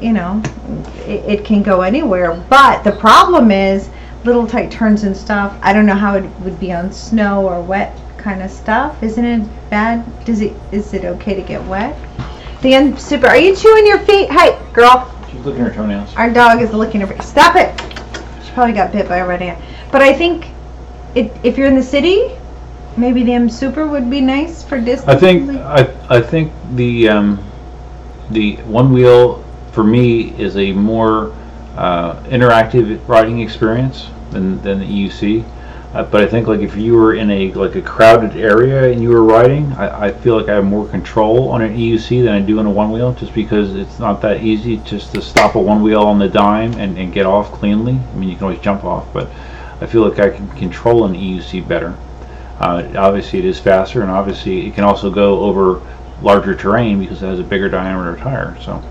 it can go anywhere. But the problem is little tight turns and stuff. I don't know how it would be on snow or wet kind of stuff. Isn't it bad? Is it okay to get wet? The Super, are you chewing your feet? Hey, girl. She's licking her toenails. Our dog is licking her feet. Stop it. She probably got bit by a red ant. But I think if you're in the city, maybe the Super would be nice for distance. I think the one wheel for me is a more interactive riding experience than the EUC. But I think like if you were in a crowded area and you were riding, I feel like I have more control on an EUC than I do on a one wheel, just because it's not that easy just to stop a one wheel on the dime and get off cleanly. I mean, you can always jump off, but I feel like I can control an EUC better. Obviously it is faster, and obviously it can also go over larger terrain because it has a bigger diameter tire. So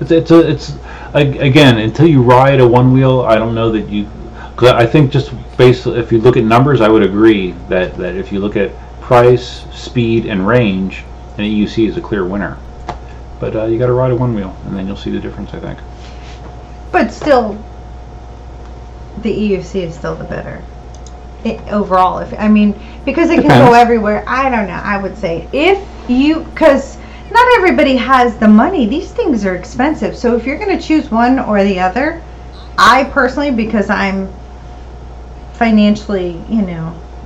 it's again, until you ride a one wheel, I don't know that you. Cause I think just basically, if you look at numbers, I would agree that if you look at price, speed, and range, an EUC is a clear winner. But you got to ride a one wheel, and then you'll see the difference, I think. But still, the EUC is still the better overall. Because it can go everywhere. I don't know. I would say because not everybody has the money. These things are expensive. So if you're going to choose one or the other, I personally, because I'm financially,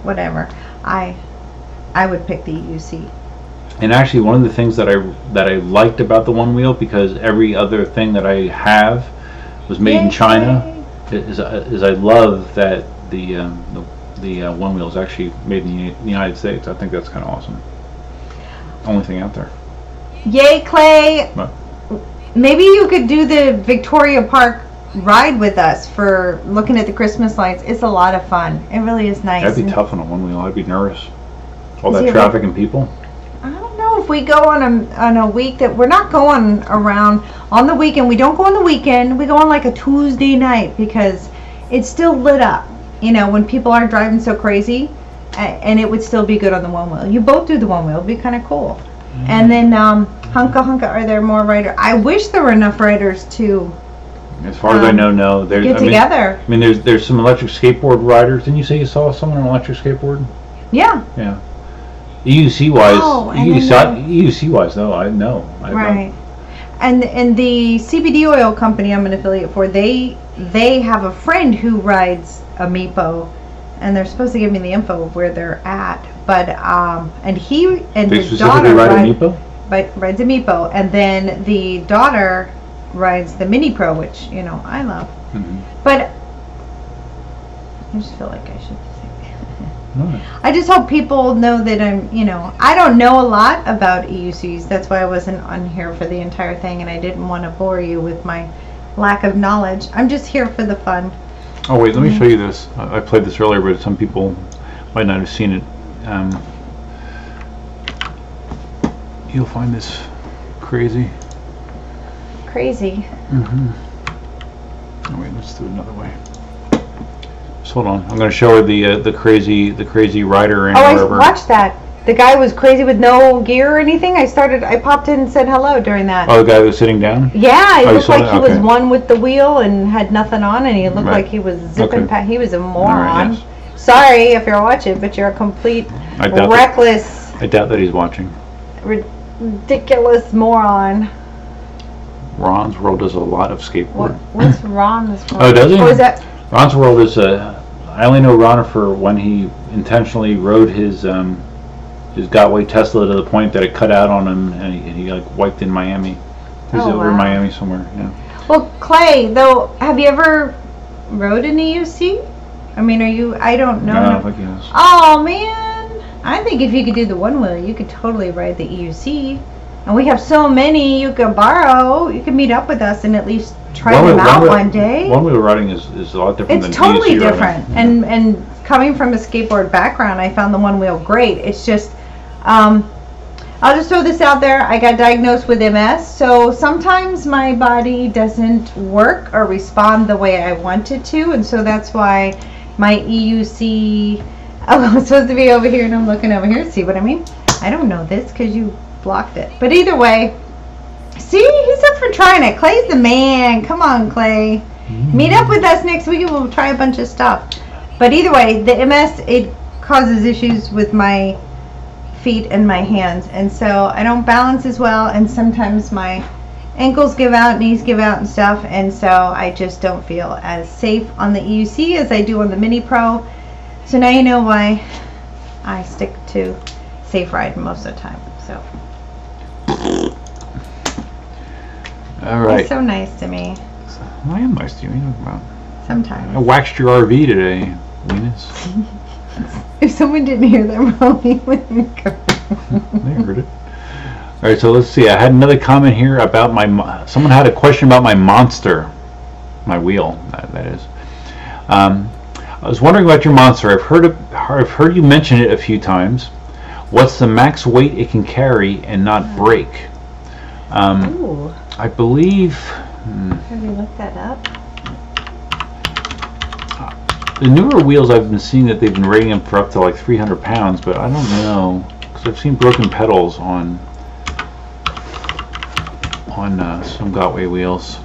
whatever, I would pick the EUC. And actually, one of the things that I liked about the one wheel, because every other thing that I have was made in China, is I love that the one wheel is actually made in the United States. I think that's kind of awesome. Only thing out there. Yay, Clay! What? Maybe you could do the Victoria Park ride with us for looking at the Christmas lights. It's a lot of fun. It really is nice. That'd be tough on a one wheel. I'd be nervous. All that traffic and people. I don't know if we go on a week that we're not going around on the weekend. We don't go on the weekend. We go on like a Tuesday night because it's still lit up. When people aren't driving so crazy, and it would still be good on the one wheel. You both do the one wheel. It'd be kind of cool. Mm-hmm. And then Hunka, are there more riders? I wish there were enough riders to. As far as I know, no. Get together. There's some electric skateboard riders. Didn't you say you saw someone on an electric skateboard? Yeah. Yeah. EUC wise, though, I know. Right. And the CBD oil company I'm an affiliate for, they have a friend who rides a Meepo, and they're supposed to give me the info of where they're at. But and his daughter rides a Meepo, and then the daughter rides the Mini Pro, which I love. Mm-hmm. But I just feel like I should say. I just hope people know that I don't know a lot about EUCs. That's why I wasn't on here for the entire thing, and I didn't want to bore you with my lack of knowledge. I'm just here for the fun. Oh wait, let me show you this. I played this earlier, but some people might not have seen it. You'll find this crazy. Crazy. Mm-hmm. Oh wait, let's do it another way. Just hold on. I'm going to show her the crazy rider. I watched that. The guy was crazy with no gear or anything. I popped in and said hello during that. Oh, the guy was sitting down? Yeah, he looked like he was one with the wheel and had nothing on, and he looked like he was zipping past. He was a moron. Right, yes. Sorry if you're watching, but you're a complete reckless. I doubt that he's watching. Ridiculous moron. Ron's World does a lot of skateboard. What's Ron's World? Oh, does he? Oh, is that? Ron's World is I only know Ron for when he intentionally rode his Gotway Tesla to the point that it cut out on him, and he wiped in Miami. He's over in Miami somewhere. Yeah. Well, Clay, though, have you ever rode an EUC? Are you? I don't know. No, I don't think he has. Oh man, I think if you could do the one wheel, you could totally ride the EUC. And we have so many you could borrow. You could meet up with us and at least try them out one day. One wheel riding is a lot different than EUC riding. It's totally different. Yeah. And coming from a skateboard background, I found the one wheel great. It's just, I'll just throw this out there. I got diagnosed with MS, so sometimes my body doesn't work or respond the way I want it to, and so that's why my EUC. I'm supposed to be over here, and I'm looking over here. See what I mean? I don't know this because you blocked it. But either way, see, he's up for trying it. Clay's the man. Come on, Clay. Meet up with us next week and we'll try a bunch of stuff. But either way, the MS, it causes issues with my feet and my hands, and so I don't balance as well, and sometimes my ankles give out, knees give out and stuff, and so I just don't feel as safe on the EUC as I do on the Mini Pro. So now you know why I stick to Safe Ride most of the time. So All right. You're so nice to me. I am nice to you. What are you talking about? Sometimes. I waxed your RV today, Venus. If someone didn't hear that, probably wouldn't go. They heard it. All right, so let's see. I had another comment here about someone had a question about my Monster, my wheel. That is. I was wondering about your Monster. I've heard you mention it a few times. What's the max weight it can carry and not break? Ooh. I believe. Have you looked that up? The newer wheels, I've been seeing that they've been rating them for up to like 300 pounds, but I don't know, because I've seen broken pedals on some Gotway wheels.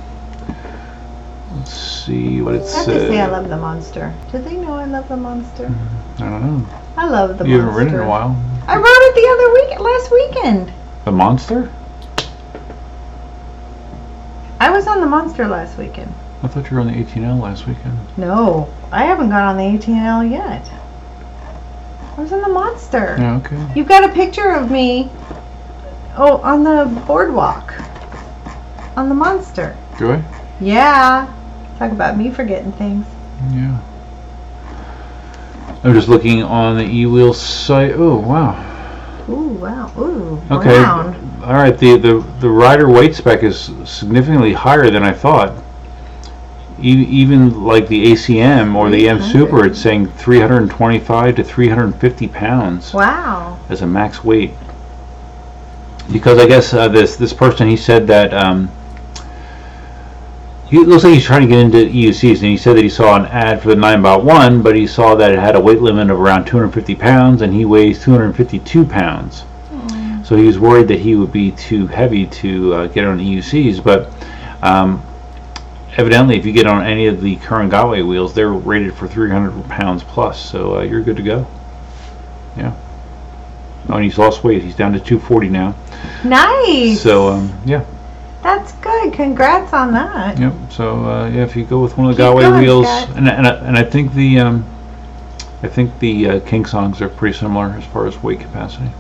Let's see what it says. I have to say I love the Monster. Do they know I love the Monster? I don't know. I love the Monster. You haven't ridden it in a while. I rode it the other last weekend. The Monster? I was on the Monster last weekend. I thought you were on the 18L last weekend. No, I haven't got on the 18L yet. I was on the Monster. Yeah, okay. You've got a picture of me on the boardwalk on the Monster. Do I? Yeah. Talk about me forgetting things. Yeah. I'm just looking on the e-wheel site. Oh, wow. Ooh, wow. Ooh, Okay. brown. All right. The rider weight spec is significantly higher than I thought. Even like the ACM or the M Super, it's saying 325 to 350 pounds. Wow. As a max weight. Because I guess this person, he said that it looks like he's trying to get into EUCs, and he said that he saw an ad for the Ninebot 1, but he saw that it had a weight limit of around 250 pounds, and he weighs 252 pounds. So he was worried that he would be too heavy to get on EUCs, but evidently if you get on any of the current Gotway wheels, they're rated for 300 pounds plus, so you're good to go. Yeah. Oh, and he's lost weight. He's down to 240 now. Nice. So, yeah. That's good. Congrats on that. Yep. So, yeah, if you go with one of the Keep Gotway going, wheels, Scott. and I think the KingSongs are pretty similar as far as weight capacity.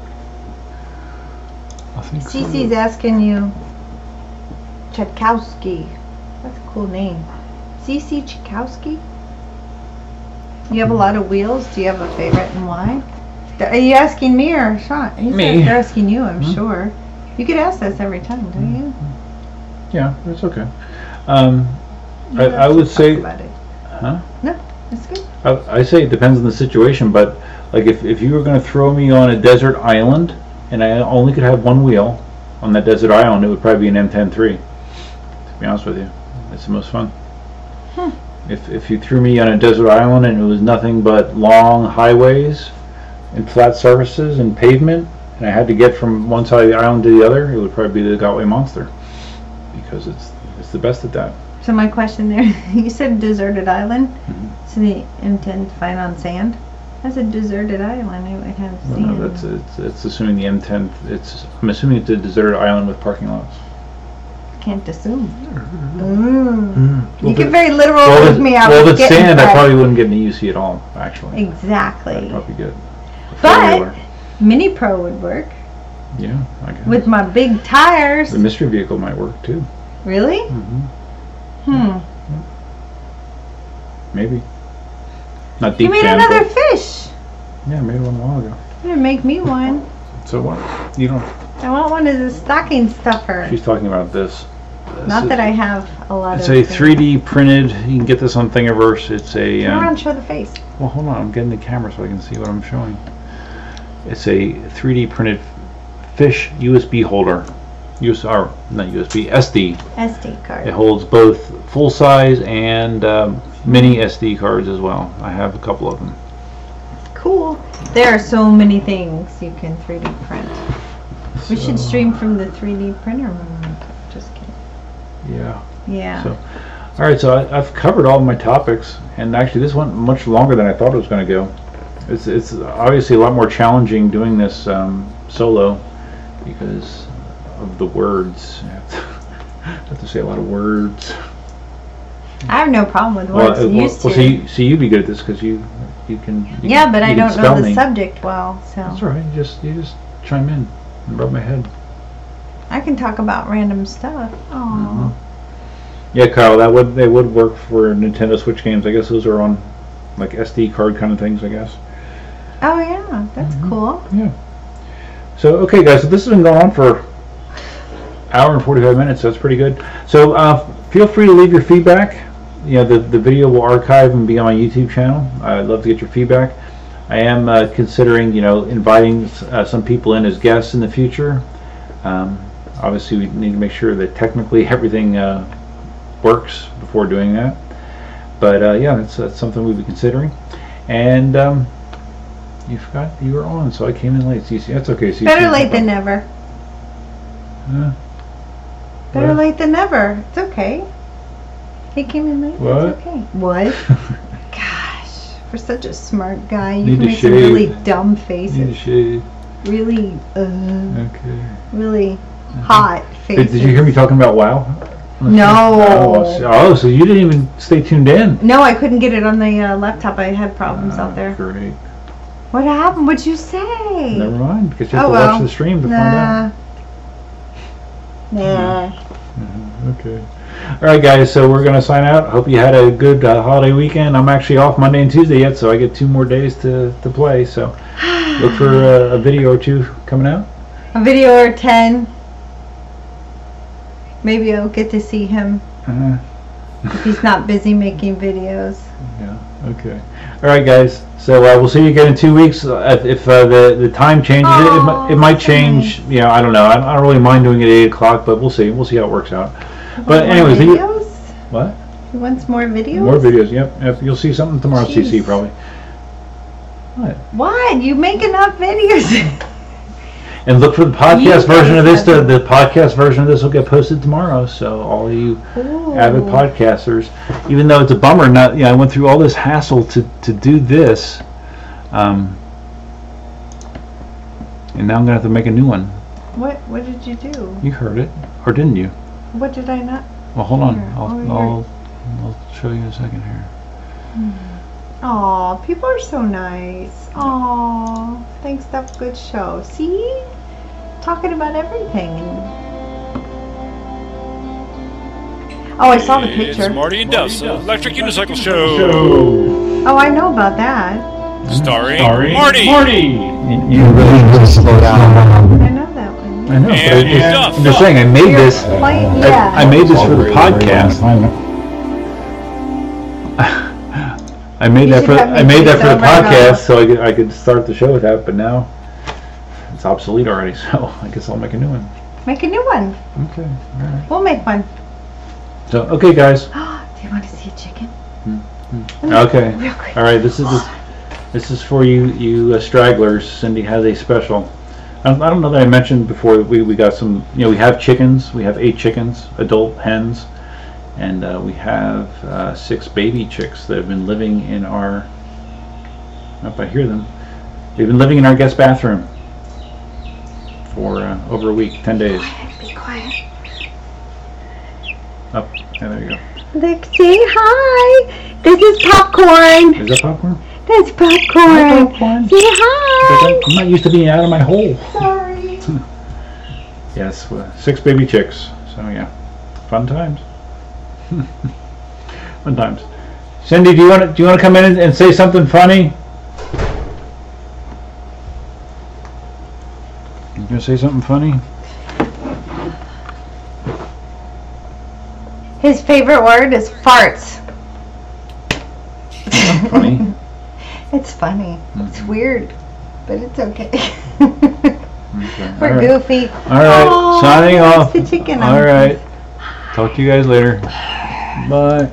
I think so. Cece's asking you, Chakowski. That's a cool name. Cece Chakowski? You have a lot of wheels. Do you have a favorite and why? Are you asking me or Sean? Me. They're asking you, I'm sure. You could ask this every time, don't you? Yeah, that's okay. I would say, About it. huh? No, that's good. I say it depends on the situation, but like if you were going to throw me on a desert island and I only could have one wheel on that desert island, it would probably be an M10-3. To be honest with you, it's the most fun. If you threw me on a desert island and it was nothing but long highways and flat surfaces and pavement, and I had to get from one side of the island to the other, it would probably be the Gotway Monster, because it's the best at that. So my question there, you said deserted island, so the M10 to find on sand? That's a deserted island, it would have sand. No, it's assuming the M10. I'm assuming it's a deserted island with parking lots. Can't assume. Well, You get very literal with me. I well, was the getting sand, I fresh. probably wouldn't get an EUC at all, actually. Exactly. That'd probably be good. But Mini Pro would work Yeah, I guess. with my big tires. The mystery vehicle might work too. Really? Maybe. Not deep You made sand, another but- fish. Yeah, I made one a while ago. You didn't make me one. So what? You don't. I want one as a stocking stuffer. She's talking about this. Not that I have a lot It's of. a 3D printed. You can get this on Thingiverse. It's a. Turn around, show the face. Well, hold on. I'm getting the camera so I can see what I'm showing. It's a 3D printed fish USB holder. Not USB, SD. SD card. It holds both full size and mini SD cards as well. I have a couple of them. Cool. There are so many things you can 3D print. We should stream from the 3D printer room. Just kidding. Yeah. Yeah. So, all right. So I've covered all of my topics, and actually this went much longer than I thought it was going to go. it's obviously a lot more challenging doing this solo because of the words. I have to say a lot of words. I have no problem with words. Used to. So you'd be good at this because you can. Yeah, but I don't know the me. subject well, so. That's all right. You just chime in and rub my head. I can talk about random stuff. Oh. Yeah, Kyle, they would work for Nintendo Switch games. I guess those are on like SD card kind of things. I guess. Oh yeah, that's cool. Yeah. So okay, guys, so this has been going on for an hour and 45 minutes. So that's pretty good. So feel free to leave your feedback. You know, the video will archive and be on my YouTube channel. I'd love to get your feedback. I am considering, inviting some people in as guests in the future. Obviously, we need to make sure that technically everything works before doing that. But yeah, that's something we'll be considering. And you forgot you were on, so I came in late. CC, that's okay. CC. Better late than never. Better late than never. It's okay. He came in late. What? It's okay. What? Gosh, for such a smart guy, you Need can to make some shave. really dumb faces. Need to shave. Really, Okay. really hot faces. Did you hear me talking about WoW? No. Oh, so you didn't even stay tuned in. No, I couldn't get it on the laptop. I had problems out there. Great. What happened? What'd you say? Never mind, because you have to watch the stream to find out. Nah. Okay. All right, guys. So we're gonna sign out. Hope you had a good holiday weekend. I'm actually off Monday and Tuesday yet, so I get 2 more days to play. So look for a video or 2 coming out. A video or 10. Maybe I'll get to see him if he's not busy making videos. Yeah. Okay. All right, guys. So we'll see you again in 2 weeks. If the time changes, it might change. Nice. I don't know. I don't really mind doing it at 8 o'clock, but we'll see. We'll see how it works out. But anyways, videos? What? He wants more videos? More videos. Yep. You'll see something tomorrow. Jeez. CC probably. What? What? You make enough videos. And look for the podcast version of this. The podcast version of this will get posted tomorrow. So all you avid podcasters, even though it's a bummer, I went through all this hassle to do this, and now I'm gonna have to make a new one. What did you do? You heard it, or didn't you? What did I not? Well, hold on. Here. I'll show you in a second here. Aw, people are so nice. Aw, thanks, that's a good show. See? Talking about everything. Oh, I saw the picture. It's Marty and Duff's Electric Unicycle Show. Oh, I know about that. Starring Marty. You really need to slow down. I know that one. I know. And But Duff. I'm just saying, I made this. Yeah. I made this for the podcast. I made that for the podcast, so I could start the show with that. But now it's obsolete already, so I guess I'll make a new one. Make a new one. Okay, all right. We'll make one. So okay, guys. Do you want to see a chicken? Okay. Real quick. All right. This is for you stragglers. Cindy has a special. I don't know that I mentioned before that we got some. We have chickens. We have 8 chickens, adult hens. And we have 6 baby chicks that have been living in our. I don't know if I hear them. They've been living in our guest bathroom for over a week, 10 days. Be quiet. Oh, yeah, there you go. Look, say hi. This is popcorn. Is that popcorn? That's popcorn. Hi, popcorn. Say hi. I'm not used to being out of my hole. Sorry. Yes, 6 baby chicks. So yeah, fun times. Fun times. Cindy, do you want to come in and say something funny? You gonna say something funny? His favorite word is farts. Funny. It's funny. It's weird, but it's okay. Okay. We're All right. goofy. All right, Oh, signing that's off. the chicken. All right. Talk to you guys later. Bye.